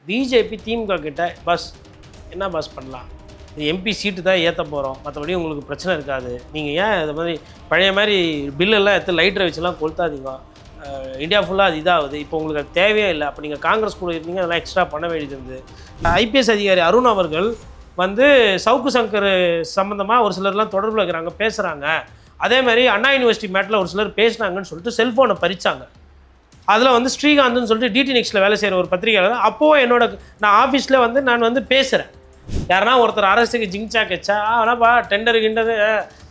BJP திமுக கிட்ட bus என்ன bus பண்ணலாம், இது எம்பி சீட்டு தான் ஏற்ற போகிறோம், மற்றபடி உங்களுக்கு பிரச்சனை இருக்காது, நீங்கள் ஏன் இது மாதிரி பழைய மாதிரி பில்லெல்லாம் எடுத்து லைட்டரை வச்சுலாம் கொளுத்தாதீங்க, இந்தியா ஃபுல்லாக அது இதாகுது, இப்போ உங்களுக்கு அது தேவையே இல்லை, அப்போ நீங்கள் காங்கிரஸ் கூட இருந்தீங்க அதெல்லாம் எக்ஸ்ட்ரா பண்ண வேண்டியது இருந்து. ஐபிஎஸ் அதிகாரி அருண் அவர்கள் வந்து சவுக்கு சங்கர் சம்மந்தமாக ஒரு சிலர்லாம் தொடர்பில் இருக்கிறாங்க, பேசுகிறாங்க, அதே மாதிரி அண்ணா யூனிவர்சிட்டி மேட்டில் ஒரு சிலர் பேசினாங்கன்னு சொல்லிட்டு செல்ஃபோனை பறிச்சாங்க. அதில் வந்து ஸ்ரீகாந்த்னு சொல்லிட்டு டிடி நெக்ஸ்ட்டில் வேலை செய்கிற ஒரு பத்திரிகையாளர், அப்போது நான் ஆஃபீஸில் வந்து நான் வந்து பேசுகிறேன், யாருன்னா ஒருத்தர் அரசுக்கு ஜிங்சாக் வச்சா ஆனாப்பா டெண்டர் கிண்டது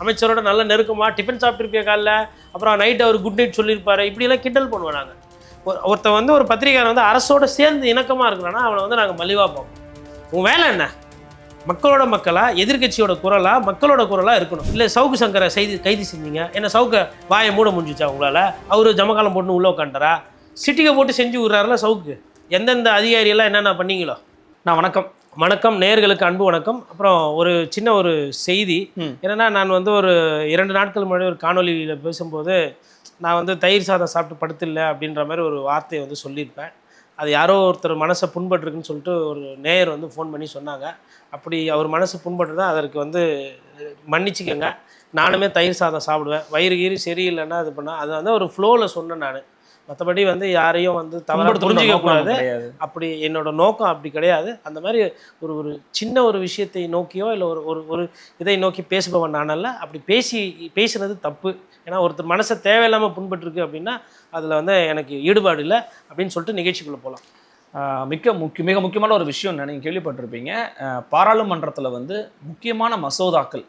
அமைச்சரோட நல்ல நெருக்கமாக டிஃபன் சாப்பிட்ருப்பிய காலைல, அப்புறம் நைட் அவர் குட் நைட் சொல்லியிருப்பாரு, இப்படிலாம் கிண்டல் பண்ணுவோம் நாங்கள். ஒருத்தர் வந்து ஒரு பத்திரிகையாளர் வந்து அரசோடு சேர்ந்து இணக்கமாக இருக்கிறான்னா அவனை வந்து நாங்கள் மலிவாக பார்ப்போம். உன் வேலை என்ன, மக்களோட மக்களாக எதிர்கட்சியோட குரலாக மக்களோட குரலாக இருக்கணும். இல்லை சவுக்கு சங்கரை கைது செஞ்சீங்க, என்ன சவுக்க வாயை மூட முடிஞ்சிச்சா உங்களால்? அவர் ஜமகாலம் போட்டு உள்ளே உட்காந்துட்டாரா? சிட்டிகை போட்டு செஞ்சு விட்றாருல சவுக்கு. எந்தெந்த அதிகாரியெல்லாம் என்னென்ன பண்ணீங்களோ. நான் வணக்கம் நேயர்களுக்கு அன்பு வணக்கம். அப்புறம் ஒரு சின்ன ஒரு செய்தி என்னென்னா, நான் வந்து ஒரு 2 நாட்கள் முன்னாடி ஒரு காணொலியில் பேசும்போது நான் வந்து தயிர் சாதம் சாப்பிட்டு படுத்தில்லை அப்படின்ற மாதிரி ஒரு வார்த்தையை வந்து சொல்லியிருப்பேன். அது யாரோ ஒருத்தர் மனசை புண்பட்டுருக்குன்னு சொல்லிட்டு ஒரு நேயர் வந்து ஃபோன் பண்ணி சொன்னாங்க. அப்படி அவர் மனசு புண்பட்டுதான் அதற்கு வந்து மன்னிச்சுக்கோங்க. நானுமே தயிர் சாதம் சாப்பிடுவேன், வயிறு கீறி சரியில்லைன்னா அது பண்ணால் அது வந்து ஒரு ஃப்ளோவில் சொன்னேன் நான். மற்றபடி வந்து யாரையும் வந்து தவறாக புரிஞ்சிக்கக்கூடாது, அப்படி என்னோட நோக்கம் அப்படி கிடையாது. அந்த மாதிரி ஒரு சின்ன ஒரு விஷயத்தை நோக்கியோ இல்லை ஒரு இதை நோக்கி பேசுபவன் நானல்ல. அப்படி பேசுனது தப்பு. ஏன்னா ஒருத்தர் மனசை தேவையில்லாமல் புண்பட்டுருக்கு அப்படின்னா அதில் வந்து எனக்கு ஈடுபாடு இல்லை அப்படின்னு சொல்லிட்டு நிகழ்ச்சிக்குள்ளே போகலாம். மிக முக்கியமான ஒரு விஷயம் நீங்கள் கேள்விப்பட்டிருப்பீங்க. பாராளுமன்றத்தில் வந்து முக்கியமான மசோதாக்கள்,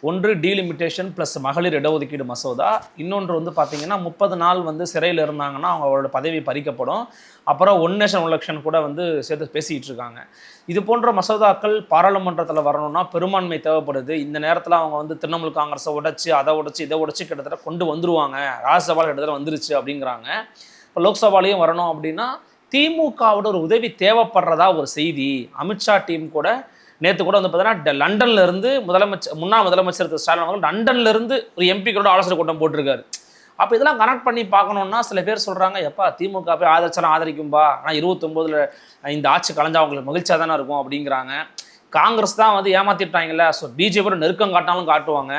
ஒன்று டீலிமிட்டேஷன் ப்ளஸ் மகளிர் இடஒதுக்கீடு மசோதா, இன்னொன்று வந்து பார்த்திங்கன்னா 30 நாள் வந்து சிறையில் இருந்தாங்கன்னா அவங்களோட பதவி பறிக்கப்படும், அப்புறம் ஒன் நேஷன் ஒன் எலெக்ஷன் கூட வந்து சேர்த்து பேசிக்கிட்டு இருக்காங்க. இது போன்ற மசோதாக்கள் பாராளுமன்றத்தில் வரணும்னா பெரும்பான்மை தேவைப்படுது. இந்த நேரத்தில் அவங்க வந்து திரிணாமுல் காங்கிரஸை உடைச்சி இதை உடைச்சி கிட்டத்தட்ட கொண்டு வந்துருவாங்க, ராஜ்யசபாவில் கிட்டத்தட்ட வந்துருச்சு அப்படிங்கிறாங்க. இப்போ லோக்சபாலையும் வரணும் அப்படின்னா திமுகவோட ஒரு உதவி தேவைப்படுறதா ஒரு செய்தி. அமித்ஷா டீம் கூட நேற்று கூட வந்து பார்த்தீங்கன்னா லண்டன்ல இருந்து முன்னாள் முதலமைச்சர் ஸ்டாலின் அவர்கள் லண்டன்ல இருந்து ஒரு எம்பிக்களோட ஆலோசனை கூட்டம் போட்டிருக்காரு. அப்போ இதெல்லாம் கனெக்ட் பண்ணி பார்க்கணுன்னா சில பேர் சொல்கிறாங்க, எப்பா திமுக போய் ஆதரிச்சாலும் ஆதரிக்கும்பா, ஆனால் 29 இந்த ஆட்சி கலைஞ்சா அவங்களுக்கு மகிழ்ச்சியாக தானே இருக்கும் அப்படிங்கிறாங்க. காங்கிரஸ் தான் வந்து ஏமாத்திட்டாங்கல்ல, ஸோ பிஜேபியோட நெருக்கம் காட்டினாலும் காட்டுவாங்க.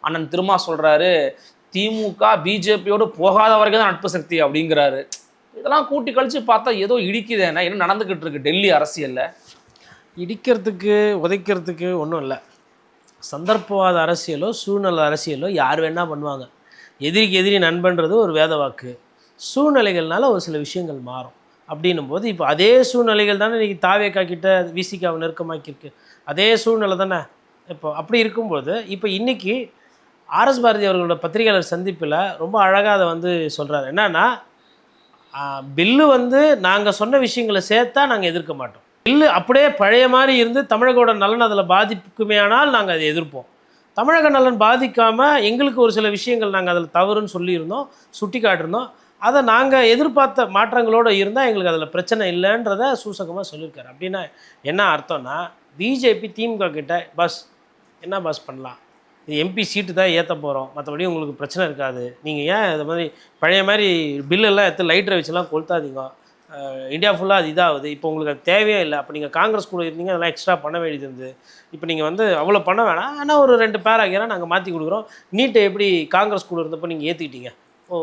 அண்ணன் திருமா சொல்கிறாரு, திமுக பிஜேபியோடு போகாத வரைக்கும் தான் நட்பு சக்தி அப்படிங்கிறாரு. இதெல்லாம் கூட்டி கழிச்சு பார்த்தா ஏதோ இடிக்குதுன்னா என்ன நடந்துக்கிட்டு இருக்கு டெல்லி அரசியலில்? இடிக்கிறதுக்கு உதைக்கிறதுக்கு ஒன்றும் இல்லை. சந்தர்ப்பவாத அரசியலோ சூழ்நிலை அரசியலோ யார் வேணால் பண்ணுவாங்க. எதிரிக்கு எதிரி நண்பன்றது ஒரு வேத வாக்கு. சூழ்நிலைகள்னால ஒரு சில விஷயங்கள் மாறும். அப்படின்னும் போது இப்போ அதே சூழ்நிலைகள் தானே இன்றைக்கி தாவேக்கா கிட்ட விசிகாவை நெருக்கமாக்கியிருக்கு. அதே சூழ்நிலை தானே இப்போ. அப்படி இருக்கும்போது இப்போ இன்றைக்கி ஆர்எஸ் பாரதி அவர்களோட பத்திரிகையாளர் சந்திப்பில் ரொம்ப அழகாக அதை வந்து சொல்கிறார். என்னன்னா, பில்லு வந்து நாங்கள் சொன்ன விஷயங்களை சேர்த்தா நாங்கள் எதிர்க்க மாட்டோம். பில்லு அப்படியே பழைய மாதிரி இருந்து தமிழகோட நலன் அதில் பாதிக்குமே ஆனால் நாங்கள் அதை எதிர்ப்போம். தமிழக நலன் பாதிக்காமல் எங்களுக்கு ஒரு சில விஷயங்கள் நாங்கள் அதில் தவறுன்னு சொல்லியிருந்தோம், சுட்டி காட்டியிருந்தோம். அதை நாங்கள் எதிர்பார்த்த மாற்றங்களோடு இருந்தால் எங்களுக்கு அதில் பிரச்சனை இல்லைன்றதை சூசகமாக சொல்லியிருக்காரு. அப்படின்னா என்ன அர்த்தம்னா, பிஜேபி திமுக கிட்ட பஸ் என்ன பஸ் பண்ணலாம், இது எம்பி சீட்டு தான் ஏற்ற போகிறோம், மற்றபடி உங்களுக்கு பிரச்சனை இருக்காது, நீங்கள் ஏன் இது மாதிரி பழைய மாதிரி பில்லெல்லாம் எடுத்து லைட்டரை வச்சுலாம் கொளுத்தாதீங்க, இந்தியா ஃபுல்லாக அது இதாகுது, இப்போ உங்களுக்கு அது தேவையே இல்லை, அப்போ நீங்கள் காங்கிரஸ் கூட இருந்தீங்க அதெல்லாம் எக்ஸ்ட்ரா பண்ண வேண்டியது இருந்து, இப்போ நீங்கள் வந்து அவ்வளோ பண்ண வேணாம், ஆனால் ஒரு 2 பேராகிறா நாங்கள் மாற்றி கொடுக்குறோம். நீட்டை எப்படி காங்கிரஸ் கூட இருந்தப்போ நீங்கள் ஏற்றிக்கிட்டீங்க,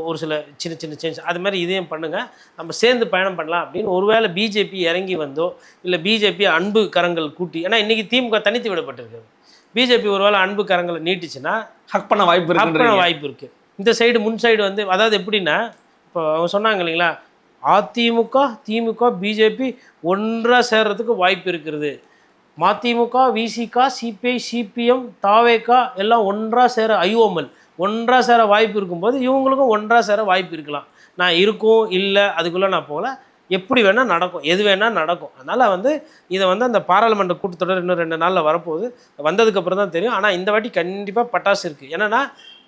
ஒரு சில சின்ன சேஞ்ச், அது மாதிரி இதையும் பண்ணுங்கள், நம்ம சேர்ந்து பயணம் பண்ணலாம் அப்படின்னு ஒருவேளை பிஜேபி இறங்கி வந்தோ இல்லை பிஜேபி அன்பு கரங்கள் கூட்டி, ஏன்னா இன்றைக்கி திமுக தனித்து விடப்பட்டிருக்கு, பிஜேபி ஒருவேளை அன்பு கரங்களை நீட்டிச்சுன்னா ஹக் பண்ண வாய்ப்பு இருக்குது. இந்த சைடு முன் சைடு வந்து, அதாவது எப்படின்னா, இப்போ அவங்க சொன்னாங்க இல்லைங்களா, அதிமுக திமுக பிஜேபி ஒன்றாக சேர்றதுக்கு வாய்ப்பு இருக்கிறது, மதிமுக விசிக சிபிஐ சிபிஎம் தாவேகா எல்லாம் ஒன்றாக சேர, ஐஓஎம்எல் ஒன்றாக சேர வாய்ப்பு இருக்கும்போது இவங்களுக்கும் ஒன்றாக சேர வாய்ப்பு இருக்கலாம். நான் இருக்கும் இல்லை அதுக்குள்ளே நான் போகல, எப்படி வேணால் நடக்கும், எது வேணால் நடக்கும். அதனால் வந்து இதை வந்து அந்த பாராளுமன்ற கூட்டத்தொடர் இன்னும் 2 நாளில் வரப்போகுது, வந்ததுக்கப்புறம் தான் தெரியும். ஆனால் இந்த வாட்டி கண்டிப்பாக பட்டாசு இருக்குது. என்னென்னா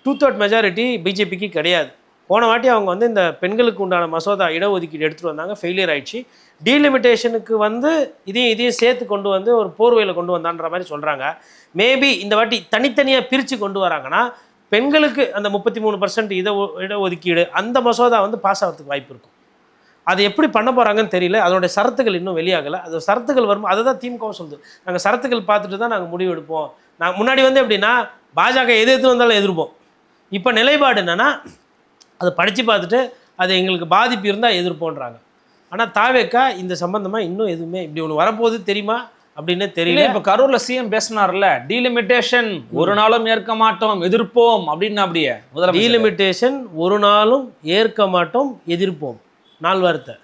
2/3 மெஜாரிட்டி பிஜேபிக்கு கிடையாது. போன வாட்டி அவங்க வந்து இந்த பெண்களுக்கு உண்டான மசோதா இடஒதுக்கீடு எடுத்துகிட்டு வந்தாங்க, ஃபெயிலியர் ஆயிடுச்சு. டீலிமிட்டேஷனுக்கு வந்து இதையும் சேர்த்து கொண்டு வந்து ஒரு போர்வையில் கொண்டு வந்தான்ற மாதிரி சொல்கிறாங்க. மேபி இந்த வாட்டி தனித்தனியாக பிரித்து கொண்டு வராங்கன்னா பெண்களுக்கு அந்த 33% இடஒதுக்கீடு அந்த மசோதா வந்து பாஸ் ஆகிறதுக்கு வாய்ப்பு இருக்கும். அது எப்படி பண்ண போகிறாங்கன்னு தெரியல. அதோடைய சரத்துகள் இன்னும் வெளியாகலை. அது சரத்துகள் வரும், அதை தான் திமுகவும் சொல்லுது. நாங்கள் சரத்துகள் பார்த்துட்டு தான் நாங்கள் முடிவு எடுப்போம். நாங்கள் முன்னாடி வந்து எப்படின்னா பாஜக எது வந்தாலும் எதிர்ப்போம். இப்போ நிலைப்பாடு என்னென்னா அதை படித்து பார்த்துட்டு அது எங்களுக்கு பாதிப்பு இருந்தால் எதிர்ப்போன்றாங்க. ஆனால் தாவேக்கா இந்த சம்பந்தமாக இன்னும் எதுவுமே இப்படி ஒன்று வரப்போகுது தெரியுமா அப்படின்னு தெரியல. இப்போ கரூர்ல சிஎம் பேசினார்ல, டீலிமிட்டேஷன் ஒரு நாளும் ஏற்க மாட்டோம் எதிர்ப்போம் அப்படின்னு. அப்படியே டீலிமிட்டேஷன் ஒரு நாளும் ஏற்க மாட்டோம் எதிர்ப்போம், 4 வார்த்தை.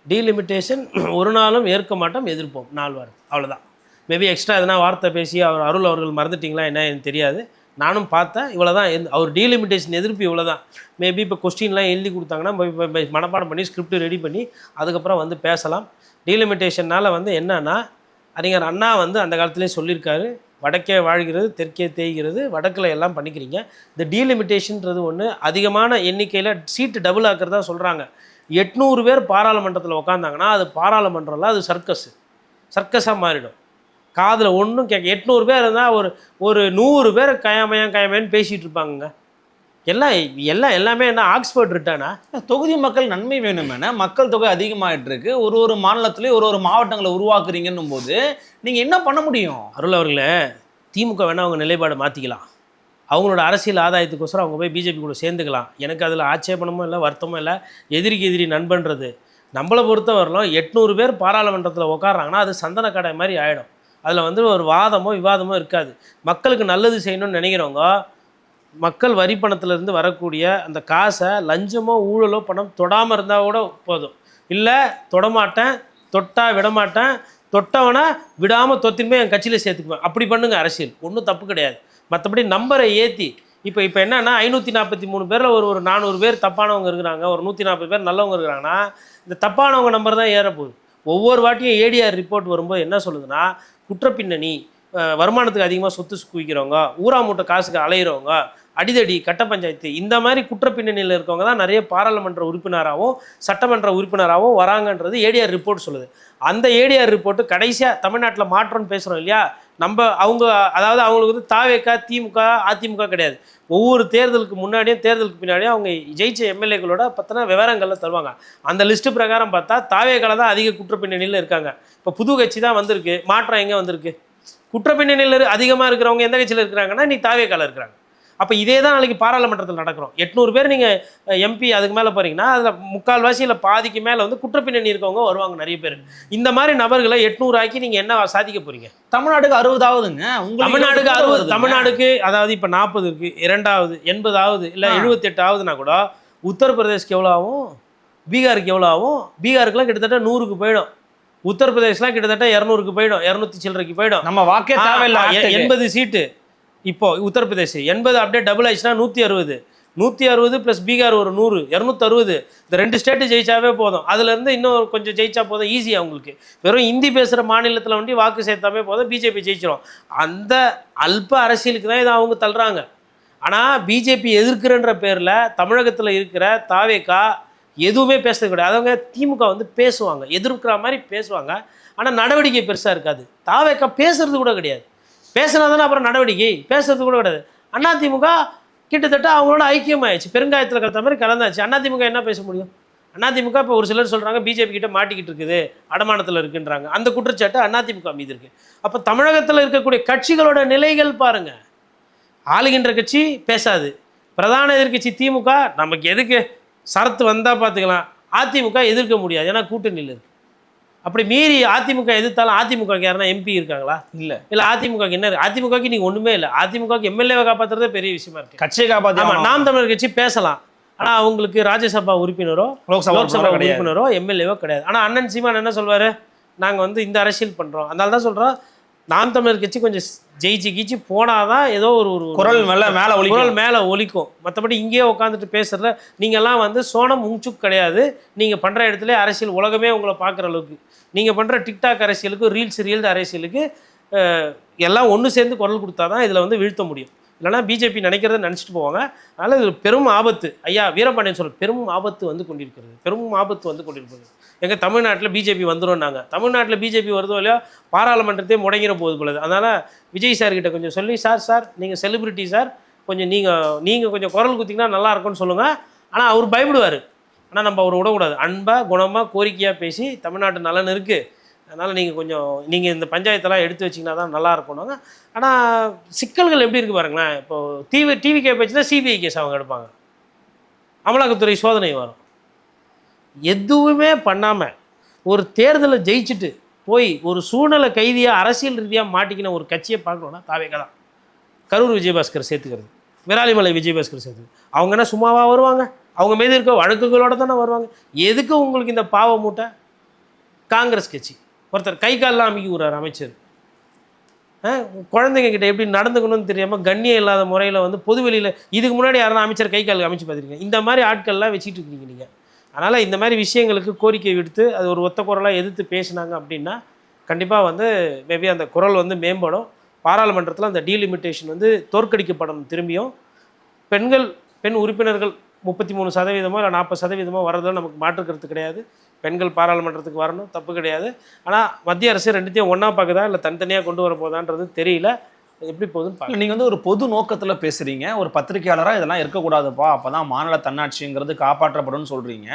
டீலிமிட்டேஷன் ஒரு நாளும் ஏற்க மாட்டோம் எதிர்ப்போம், 4 வார்த்தை, அவ்வளோதான். மேபி எக்ஸ்ட்ரா எதனா வார்த்தை பேசி அருள் அவர்கள் மறந்துட்டிங்களா என்ன எனக்கு தெரியாது. நானும் பார்த்தேன், இவ்வளோ தான். அவர் டீலிமிட்டேஷன் எதிர்ப்பு இவ்வளோ தான். மேபி இப்போ கொஸ்டின்லாம் எழுதி கொடுத்தாங்கன்னா மனப்பாடம் பண்ணி ஸ்கிரிப்ட் ரெடி பண்ணி அதுக்கப்புறம் வந்து பேசலாம். டீலிமிட்டேஷனால் வந்து என்னன்னா, அறிஞர் அண்ணா வந்து அந்த காலத்திலே சொல்லியிருக்காரு, வடக்கே வாழ்கிறது தெற்கே தேய்கிறது, வடக்கில் எல்லாம் பண்ணிக்கிறீங்க. இந்த டீலிமிட்டேஷன்றது ஒன்று அதிகமான எண்ணிக்கையில் சீட்டு டபுள் ஆக்கிறதா சொல்கிறாங்க. 800 பேர் பாராளுமன்றத்தில் உட்காந்தாங்கன்னா அது பாராளுமன்றம்ல அது சர்க்கஸாக மாறிடும். காதில் ஒன்றும் கேட்க 800 பேர் இருந்தால் ஒரு 100 பேர் கயமையான்னு பேசிகிட்டு இருப்பாங்க. எல்லாமே என்ன ஆக்ஸ்போர்ட் ரிட்டானா? தொகுதி மக்கள் நன்மை வேணுமேனா, மக்கள் தொகை அதிகமாகிட்டு இருக்கு. ஒரு மாநிலத்திலேயே ஒரு மாவட்டங்களை உருவாக்குறீங்கன்னும் போது நீங்கள் என்ன பண்ண முடியும்? அருள் அவர்களே, திமுக வேணால் அவங்க நிலைப்பாடு மாற்றிக்கலாம். அவங்களோட அரசியல் ஆதாயத்துக்கோசரம் அவங்க போய் பிஜேபி கூட சேர்ந்துக்கலாம். எனக்கு அதில் ஆட்சேபனமும் இல்லை, வருத்தமும் இல்லை. எதிரிக்கு எதிரி நண்பன்றது நம்மளை பொறுத்த வரலாம். 800 பேர் பாராளுமன்றத்தில் உட்காராங்கன்னா அது சந்தன கடை மாதிரி ஆகிடும். அதில் வந்து ஒரு வாதமோ விவாதமோ இருக்காது. மக்களுக்கு நல்லது செய்யணும்னு நினைக்கிறவங்க மக்கள் வரி பணத்திலேருந்து வரக்கூடிய அந்த காசை லஞ்சமோ ஊழலோ பணம் தொடாமல் இருந்தால் கூட போதும். இல்லை தொடமாட்டேன், தொட்டா விடமாட்டேன், தொட்டவனை விடாமல் தொத்தின்மே என் கட்சியில் சேர்த்துக்குவேன், அப்படி பண்ணுங்க. அரசியல் ஒன்றும் தப்பு கிடையாது. மற்றபடி நம்பரை ஏற்றி இப்போ என்னென்னா 543 பேரில் ஒரு 400 பேர் தப்பானவங்க இருக்கிறாங்க, ஒரு 140 பேர் நல்லவங்க இருக்கிறாங்கன்னா இந்த தப்பானவங்க நம்பர் தான் ஏறப்போகுது. ஒவ்வொரு வாட்டியும் ஏடிஆர் ரிப்போர்ட் வரும்போது என்ன சொல்லுதுன்னா, குற்றப்பின்னணி, வருமானத்துக்கு அதிகமாக சொத்து குவிக்கிறவங்க, ஊரா மூட்டை காசுக்கு அலையிறவங்க, அடிதடி, கட்ட பஞ்சாயத்து, இந்த மாதிரி குற்றப்பின்னணியில் இருக்கவங்க தான் நிறைய பாராளுமன்ற உறுப்பினராகவும் சட்டமன்ற உறுப்பினராகவும் வராங்கன்றது ஏடிஆர் ரிப்போர்ட் சொல்லுது. அந்த ஏடிஆர் ரிப்போர்ட்டு கடைசியாக தமிழ்நாட்டில் மாற்றம்னு பேசுகிறோம் இல்லையா, அதாவது அவங்களுக்கு வந்து தாவேக்கா, திமுக, அதிமுக கிடையாது. ஒவ்வொரு தேர்தலுக்கு முன்னாடியும் தேர்தலுக்கு பின்னாடியும் அவங்க ஜெயிச்ச எம்எல்ஏக்களோட பற்றின விவரங்கள்லாம் தருவாங்க. அந்த லிஸ்ட்டு பிரகாரம் பார்த்தா தாவேக்கால தான் அதிக குற்றப்பின்னணியில் இருக்காங்க. இப்போ புது கட்சி தான் வந்திருக்கு, மாற்றம் எங்கே வந்திருக்கு? குற்றப்பின்னணியில் அதிகமாக இருக்கிறவங்க எந்த கட்சியில் இருக்கிறாங்கன்னா நீ தாவேக்கால இருக்கிறாங்க. அப்போ இதே தான் நாளைக்கு பாராளுமன்றத்தில் நடக்கிறோம். 800 பேர் நீங்கள் எம்பி அதுக்கு மேலே போகிறீங்கன்னா அதில் முக்கால்வாசி இல்லை பாதிக்கு மேலே வந்து குற்றப்பின்னணி இருக்கவங்க வருவாங்க நிறைய பேர். இந்த மாதிரி நபர்களை 800 ஆக்கி நீங்கள் என்ன சாதிக்க போகிறீங்க? தமிழ்நாடுக்கு 60ஆவதுங்க. தமிழ்நாடுக்கு 60, தமிழ்நாடுக்கு அதாவது இப்போ 40 இருக்குது, 2வது 80வது இல்லை 78ஆவதுனா கூட உத்தரப்பிரதேஷ்க்கு எவ்வளோ ஆகும், பீகாருக்கு எவ்வளோ ஆகும்? பீகாருக்குலாம் கிட்டத்தட்ட 100க்கு போயிடும். உத்தரப்பிரதேஷ்லாம் கிட்டத்தட்ட 200க்கு போயிடும், 200 சில்லறைக்கு போயிடும். நம்ம வாக்கே தேவையில்லை. 80 சீட்டு இப்போ உத்தரப்பிரதேஷ் 80 அப்படியே டபுள் ஆயிடுச்சுன்னா 160 ப்ளஸ் பீகார் ஒரு 100, 260. இந்த 2 ஸ்டேட்டு ஜெயிச்சாவே போதும். அதுலேருந்து இன்னும் கொஞ்சம் ஜெயிச்சா போதும், ஈஸியாக அவங்களுக்கு. வெறும் ஹிந்தி பேசுகிற மாநிலத்தில் வந்து வாக்கு சேர்த்தாவே போதும், பிஜேபி ஜெயிச்சிடும். அந்த அல்ப அரசியலுக்கு தான் இதை அவங்க தள்ளுறாங்க. ஆனால் பிஜேபி எதிர்க்கிறன்ற பேரில் தமிழகத்தில் இருக்கிற தாவேக்கா எதுவுமே பேசுறது கிடையாது. அவங்க திமுக வந்து பேசுவாங்க, எதிர்க்கிற மாதிரி பேசுவாங்க, ஆனால் நடவடிக்கை பெருசாக இருக்காது. தாவேக்கா பேசுறது கூட கிடையாது. பேசுனா தானே அப்புறம் நடவடிக்கை, பேசுறது கூட கிடையாது. அதிமுக கிட்டத்தட்ட அவங்களோட ஐக்கியமாயிடுச்சு, பெருங்காயத்தில் கலந்த மாதிரி கலந்தாச்சு. அதிமுக என்ன பேச முடியும்? அதிமுக இப்போ ஒரு சிலர் சொல்கிறாங்க பிஜேபி கிட்ட மாட்டிக்கிட்டு இருக்குது, அடமானத்தில் இருக்குன்றாங்க. அந்த குற்றச்சாட்டு அதிமுக மீது இருக்குது. அப்போ தமிழகத்தில் இருக்கக்கூடிய கட்சிகளோட நிலைகள் பாருங்கள். ஆளுகின்ற கட்சி பேசாது, பிரதான எதிர்கட்சி திமுக நமக்கு எதுக்கு சரத்து வந்தால் பார்த்துக்கலாம், அதிமுக எதிர்க்க முடியாது, ஏன்னா கூட்டணியில் இருக்குது. அப்படி மீறி அதிமுக எதிர்த்தாலும் அதிமுக யாருன்னா எம்பி இருக்காங்களா? இல்லை. அதிமுக என்ன? அதிமுகக்கு நீங்கள் ஒன்றுமே இல்லை. அதிமுகக்கு எம்எல்ஏவை காப்பாற்றுறதே பெரிய விஷயமா இருக்குது. கட்சியை காப்பாற்ற நாம் தமிழர் கட்சி பேசலாம், ஆனால் அவங்களுக்கு ராஜ்யசபா உறுப்பினரோ லோக்சபா உறுப்பினரோ எம்எல்ஏவோ கிடையாது. ஆனால் அண்ணன் சீமான் என்ன சொல்வார், நாங்கள் வந்து இந்த அரசியல் பண்ணுறோம். அதனால தான் சொல்கிறோம், நாம் தமிழர் கட்சி கொஞ்சம் ஜெயிச்சு போனாதான் ஏதோ ஒரு குரல் மேலே ஒலிக்கும். மற்றபடி இங்கேயே உட்காந்துட்டு பேசுகிறத நீங்கள்லாம் வந்து சோனம் முங்சுக் கிடையாது. நீங்கள் பண்ணுற இடத்துல அரசியல் உலகமே உங்களை பார்க்குற அளவுக்கு, நீங்கள் பண்ணுற டிக்டாக் அரசியலுக்கு, ரீல்ஸ் அரசியலுக்கு எல்லாம் ஒன்று சேர்ந்து குரல் கொடுத்தா தான் இதில் வந்து வீழ்த்த முடியும். இல்லைனா பிஜேபி நினைக்கிறத நினச்சிட்டு போவாங்க. அதனால் இது பெரும் ஆபத்து. ஐயா வீரபாண்டியன் சொல்ற பெரும் ஆபத்து வந்து கொண்டிருக்கிறது. எங்கள் தமிழ்நாட்டில் பிஜேபி வந்துடும். தமிழ்நாட்டில் பிஜேபி வருதோ இல்லையோ பாராளுமன்றத்தையே முடங்கிற போது போலது. அதனால் விஜய் சார்கிட்ட கொஞ்சம் சொல்லி, சார் நீங்கள் செலிபிரிட்டி சார், கொஞ்சம் நீங்கள் கொஞ்சம் குரல் குத்திங்கன்னா நல்லா இருக்கும்னு சொல்லுங்கள். ஆனால் அவர் பயப்படுவார். ஆனால் நம்ம அவர் விடக்கூடாது. அன்பாக குணமாக கோரிக்கையாக பேசி தமிழ்நாட்டு நலன் இருக்குது, அதனால் நீங்கள் இந்த பஞ்சாயத்தெல்லாம் எடுத்து வச்சிங்கன்னா தான் நல்லா இருக்கணுங்க. ஆனால் சிக்கல்கள் எப்படி இருக்குது பாருங்களேன். இப்போது டிவிகே பேச்சுன்னா சிபிஐ கேஸ் அவங்க எடுப்பாங்க, அமலாக்கத்துறை சோதனை வரும். எதுவுமே பண்ணாமல் ஒரு தேர்தலை ஜெயிச்சுட்டு போய் ஒரு சூழ்நிலை கைதியாக அரசியல் ரீதியாக மாட்டிக்கின ஒரு கட்சியை பார்க்கணுன்னா தாவேக்கா தான். கரூர் விஜயபாஸ்கர் சேர்த்துக்கிறது, விராலிமலை விஜயபாஸ்கர் சேர்த்துக்கிறது. அவங்க என்ன சும்மாவாக வருவாங்க? அவங்க மீது இருக்க வழக்குகளோடு தானே வருவாங்க. எதுக்கு உங்களுக்கு இந்த பாவ மூட்டை? காங்கிரஸ் கட்சி ஒருத்தர் கை காலெலாம் அமைக்க விடுறாரு அமைச்சர். குழந்தைங்க கிட்ட எப்படி நடந்துக்கணும்னு தெரியாமல் கண்ணியம் இல்லாத முறையில் வந்து பொதுவெளியில் இதுக்கு முன்னாடி யாரும் அமைச்சர் கை காலுக்கு அமைச்சு பார்த்துருக்கீங்க? இந்த மாதிரி ஆட்கள்லாம் வச்சுட்டு இருக்கீங்க நீங்கள். அதனால் இந்த மாதிரி விஷயங்களுக்கு கோரிக்கை விடுத்து அது ஒரு ஒத்த குரலாக எதிர்த்து பேசினாங்க அப்படின்னா கண்டிப்பாக வந்து மேபி அந்த குரல் வந்து மேம்படும். பாராளுமன்றத்தில் அந்த டீலிமிட்டேஷன் வந்து தோற்கடிக்கப்படணும். திரும்பியும் பெண் உறுப்பினர்கள் 33% இல்லை 40% வரதில் நமக்கு மாற்றுக்கிறது கிடையாது. பெண்கள் பாராளுமன்றத்துக்கு வரணும், தப்பு கிடையாது. ஆனால் மத்திய அரசு ரெண்டுத்தையும் ஒன்றா பார்க்குதா இல்லை தனித்தனியாக கொண்டு வர போதான்றது தெரியல. எப்படி போகுதுன்னு பார்க்க. நீங்கள் வந்து ஒரு பொது நோக்கத்தில் பேசுகிறீங்க, ஒரு பத்திரிகையாளராக இதெல்லாம் இருக்கக்கூடாதுப்பா, அப்போ தான் மாநில தன்னாட்சிங்கிறது காப்பாற்றப்படும்னு சொல்கிறீங்க.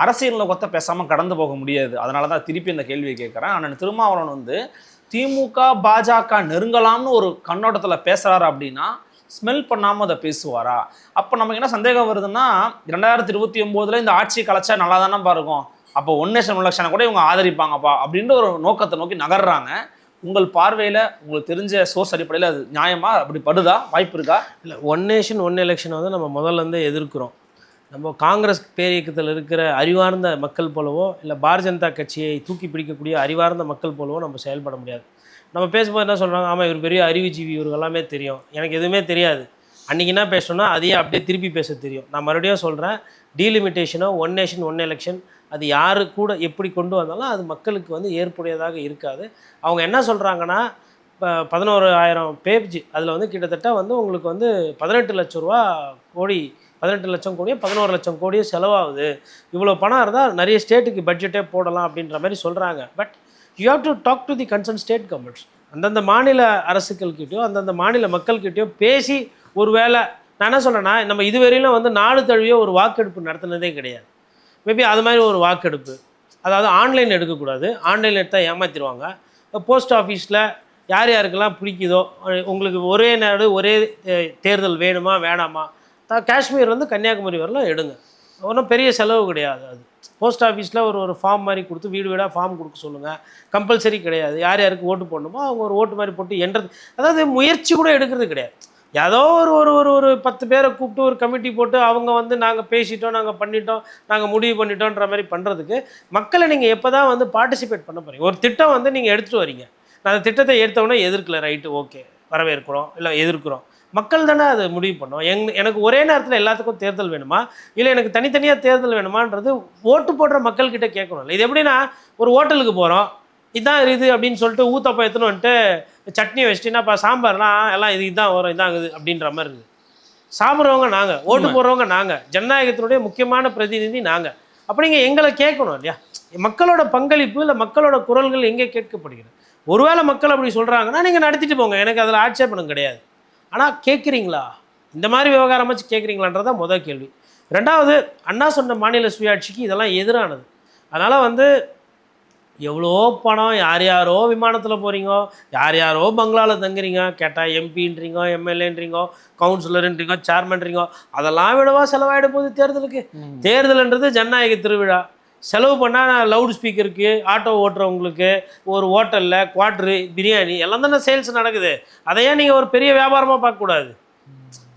அரசியல் நோக்கத்தை பேசாமல் கடந்து போக முடியாது. அதனால தான் திருப்பி இந்த கேள்வியை கேட்குறேன். ஆனால் திருமாவளவன் வந்து திமுக பாஜக நெருங்கலாம்னு ஒரு கண்ணோட்டத்தில் பேசுகிறாரு அப்படின்னா ஸ்மெல் பண்ணாமல் அதை பேசுவாரா? அப்போ நமக்கு என்ன சந்தேகம் வருதுன்னா 2029 இந்த ஆட்சி கலைச்சா நல்லா தானேப்பா இருக்கும், அப்போ ஒன் நேஷன் எலெக்ஷனை கூட இவங்க ஆதரிப்பாங்கப்பா அப்படின்ற ஒரு நோக்கத்தை நோக்கி நகர்றாங்க. உங்கள் பார்வையில் உங்களுக்கு தெரிஞ்ச சோர்ஸ் அடிப்படையில் அது நியாயமா? அப்படி படுதா? வாய்ப்பு இருக்கா? இல்லை, ஒன் நேஷன் ஒன் எலெக்ஷனை வந்து நம்ம முதல்லேருந்தே எதிர்க்கிறோம். நம்ம காங்கிரஸ் பேரியக்கத்தில் இருக்கிற அறிவார்ந்த மக்கள் போலவோ இல்லை பாரதிய ஜனதா கட்சியை தூக்கி பிடிக்கக்கூடிய அறிவார்ந்த மக்கள் போலவோ நம்ம செயல்பட முடியாது. நம்ம பேசும்போது என்ன சொல்கிறாங்க, ஆமாம் இவர் பெரிய அறிவுஜீவி, இவருக்கு எல்லாமே தெரியும், எனக்கு எதுவுமே தெரியாது. அன்றைக்கி என்ன பேசணும்னா அதையே அப்படியே திருப்பி பேச தெரியும். நான் மறுபடியும் சொல்கிறேன், டீலிமிட்டேஷனோ ஒன் நேஷன் ஒன் எலெக்ஷன் அது யாரு கூட எப்படி கொண்டு வந்தாலும் அது மக்களுக்கு வந்து ஏற்புடையதாக இருக்காது. அவங்க என்ன சொல்கிறாங்கன்னா, இப்போ 11,000 பேஜ் அதில் வந்து கிட்டத்தட்ட வந்து உங்களுக்கு வந்து 18 லட்சம் கோடி 18 லட்சம் கோடியோ 11 லட்சம் கோடியோ செலவாகுது. இவ்வளோ பணம் இருந்தால் நிறைய ஸ்டேட்டுக்கு பட்ஜெட்டே போடலாம் அப்படின்ற மாதிரி சொல்கிறாங்க. But you have to talk to the concern state governments. அந்தந்த மாநில அரசுகள்கிட்டயோ அந்தந்த மாநில மக்கள்கிட்டயோ பேசி ஒரு வேளை நான் என்ன சொல்கிறேன்னா, நம்ம இதுவரையிலும் வந்து நாடு தழுவிய ஒரு வாக்கெடுப்பு நடத்துனதே கிடையாது. மேபி அது மாதிரி ஒரு வாக்கெடுப்பு, அதாவது ஆன்லைன் எடுக்கக்கூடாது, ஆன்லைன் எடுத்தால் ஏமாற்றிடுவாங்க. போஸ்ட் ஆஃபீஸில் யார் யாருக்கெல்லாம் பிடிக்குதோ, உங்களுக்கு ஒரே நாடு ஒரே தேர்தல் வேணுமா வேணாமா, காஷ்மீர் வந்து கன்னியாகுமரி வரலாம் எடுங்க, ஒன்றும் பெரிய செலவு கிடையாது. அது போஸ்ட் ஆஃபீஸில் ஒரு ஃபார்ம் மாதிரி கொடுத்து வீடு வீடாக ஃபார்ம் கொடுக்க சொல்லுங்கள். கம்பல்சரி கிடையாது. யார் யாருக்கு ஓட்டு போடணுமோ அவங்க ஒரு ஓட்டு மாதிரி போட்டு என்றது, அதாவது முயற்சி கூட எடுக்கிறது கிடையாது. ஏதோ ஒரு 10 பேரை கூப்பிட்டு ஒரு கமிட்டி போட்டு அவங்க வந்து நாங்கள் பேசிட்டோம், நாங்கள் பண்ணிட்டோம், நாங்கள் முடிவு பண்ணிட்டோன்ற மாதிரி பண்ணுறதுக்கு மக்களை நீங்கள் எப்போ தான் வந்து பார்ட்டிசிபேட் பண்ண போகிறீங்க? ஒரு திட்டம் வந்து நீங்கள் எடுத்துகிட்டு வரீங்க, நான் அந்த திட்டத்தை எடுத்தவொடனே எதிர்க்கல, ரைட்டு ஓகே வரவேற்கிறோம் இல்லை எதிர்க்கிறோம், மக்கள் தானே அதை முடிவு பண்ணோம். எனக்கு ஒரே நேரத்தில் எல்லாத்துக்கும் தேர்தல் வேணுமா இல்லை எனக்கு தனித்தனியாக தேர்தல் வேணுமான்றது ஓட்டு போடுற மக்கள்கிட்ட கேட்கணும். இல்லை இது எப்படின்னா, ஒரு ஹோட்டலுக்கு போகிறோம், இதுதான் இது அப்படின்னு சொல்லிட்டு ஊத்தப்போ எடுத்துன்னு வந்துட்டு சட்னி வச்சுட்டுனாப்பா சாம்பார்லாம் எல்லாம் இதுதான் வரும் இதாகுது அப்படின்ற மாதிரி இருக்குது. சாப்பிட்றவங்க நாங்கள், ஓட்டு போடுறவங்க நாங்கள், ஜனநாயகத்தினுடைய முக்கியமான பிரதிநிதி நாங்கள். அப்படிங்க எங்களை கேட்கணும் இல்லையா? மக்களோட பங்களிப்பு இல்லை மக்களோட குரல்கள் எங்கே கேட்கப்படுகிறது? ஒருவேளை மக்கள் அப்படி சொல்கிறாங்கன்னா நீங்கள் நடத்திட்டு போங்க, எனக்கு அதில் ஆட்சேபணம் கிடையாது. ஆனால் கேட்குறீங்களா? இந்த மாதிரி விவகாரம் வச்சு கேட்குறீங்களான்றதான் முதல் கேள்வி. ரெண்டாவது, அண்ணா சொன்ன மாநில சுயாட்சிக்கு இதெல்லாம் எதிரானது. அதனால் வந்து எவ்வளோ பணம், யார் யாரோ விமானத்தில் போகிறீங்க, யார் யாரோ பங்களாவில் தங்குறீங்க, கேட்டால் எம்பின்றீங்க, எம்எல்ஏன்றீங்க, கவுன்சிலருன்றீங்க, சேர்மன்றீங்க, அதெல்லாம் விடவா செலவாயிட போகுது தேர்தலுக்கு? தேர்தல்ன்றது ஜனநாயக திருவிழா. செலவு பண்ணால் லவுட் ஸ்பீக்கருக்கு, ஆட்டோ ஓட்டுறவங்களுக்கு, ஒரு ஹோட்டலில் குவாட்ரு பிரியாணி எல்லாம் தானே சேல்ஸ் நடக்குது. அதையே நீங்கள் ஒரு பெரிய வியாபாரமாக பார்க்கக்கூடாது.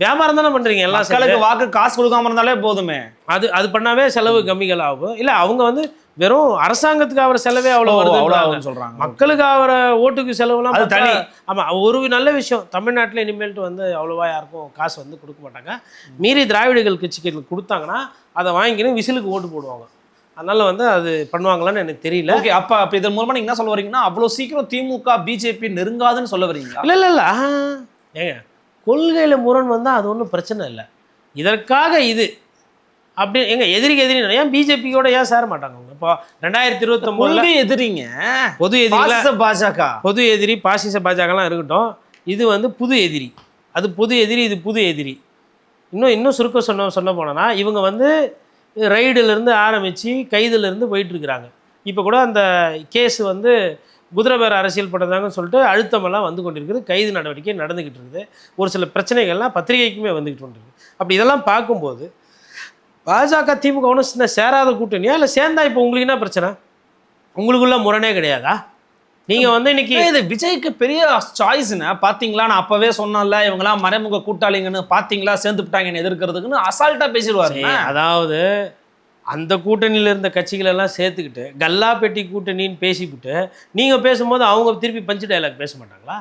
வியாபாரம் தானே பண்ணுறீங்க. எல்லாம் மக்களுக்கு வாக்கு காசு கொடுக்காம இருந்தாலே போதுமே. அது பண்ணாவே செலவு கம்மிகள் ஆகும். இல்லை அவங்க வந்து வெறும் அரசாங்கத்துக்கு ஆகிற செலவே அவ்வளோ வருது சொல்கிறாங்க, மக்களுக்கு ஆகிற ஓட்டுக்கு செலவுலாம் அது தனி. ஆமாம், ஒரு நல்ல விஷயம் தமிழ்நாட்டில் இனிமேல்ட்டு வந்து அவ்வளோவா யாருக்கும் காசு வந்து கொடுக்க மாட்டாங்க. மீறி திராவிடர்கள் கட்சிக்கு கொடுத்தாங்கன்னா அதை வாங்கின்னு விசிலுக்கு ஓட்டு போடுவாங்க. அதனால வந்து அது பண்ணுவாங்களான்னு எனக்கு தெரியல. ஓகே, அப்போ இதன் மூலமாக நீங்கள் என்ன சொல்ல வரீங்கன்னா, அவ்வளோ சீக்கிரம் திமுக பிஜேபி நெருங்காதுன்னு சொல்ல வரீங்க? இல்லை ஏங்க, கொள்கையில் முரண் வந்தால் அது ஒன்றும் பிரச்சனை இல்லை. இதற்காக இது அப்படி எங்க எதிரிக்கு எதிரி ஏன் பிஜேபியோட ஏன் சேர மாட்டாங்க? இப்போ 2029 எதிரிங்க, பொது எதிரி பாஜக, பொது எதிரி பாசிச பாஜகலாம் இருக்கட்டும், இது வந்து புது எதிரி. அது புது எதிரி, இது புது எதிரி. இன்னும் சுருக்க சொல்ல போனோன்னா, இவங்க வந்து ரைடுலேருந்து ஆரம்பித்து கைதுலேருந்து போயிட்டுருக்குறாங்க. இப்போ கூட அந்த கேஸ் வந்து குதிரை பேர அரசியல் பண்ணுறதாங்கன்னு சொல்லிட்டு அழுத்தமெல்லாம் வந்து கொண்டிருக்குது. கைது நடவடிக்கை நடந்துக்கிட்டு இருக்குது. ஒரு சில பிரச்சனைகள்லாம் பத்திரிகைக்குமே வந்துக்கிட்டு கொண்டிருக்கு. அப்படி இதெல்லாம் பார்க்கும்போது பாஜக திமுக ஒன்றும் சின்ன சேராத கூட்டணியா, இல்லை சேர்ந்தா இப்போ உங்களுக்கு என்ன பிரச்சனை? உங்களுக்குள்ள முரணே கிடையாதா? நீங்கள் வந்து இன்னைக்கு இது விஜய்க்கு பெரிய சாய்ஸ்ன்னு பார்த்தீங்களா, நான் அப்போவே சொன்னேன்ல இவங்கெல்லாம் மறைமுக கூட்டாளிங்கன்னு, பார்த்தீங்களா சேர்ந்துட்டாங்கன்னு எதிர்க்கிறதுக்குன்னு அசால்ட்டாக பேசிடுவாரு. அதாவது அந்த கூட்டணியில் இருந்த கட்சிகள் எல்லாம் சேர்த்துக்கிட்டு கல்லா பெட்டி கூட்டணின்னு பேசிவிட்டு நீங்கள் பேசும்போது அவங்க திருப்பி பஞ்சு டைலாக் பேச மாட்டாங்களா?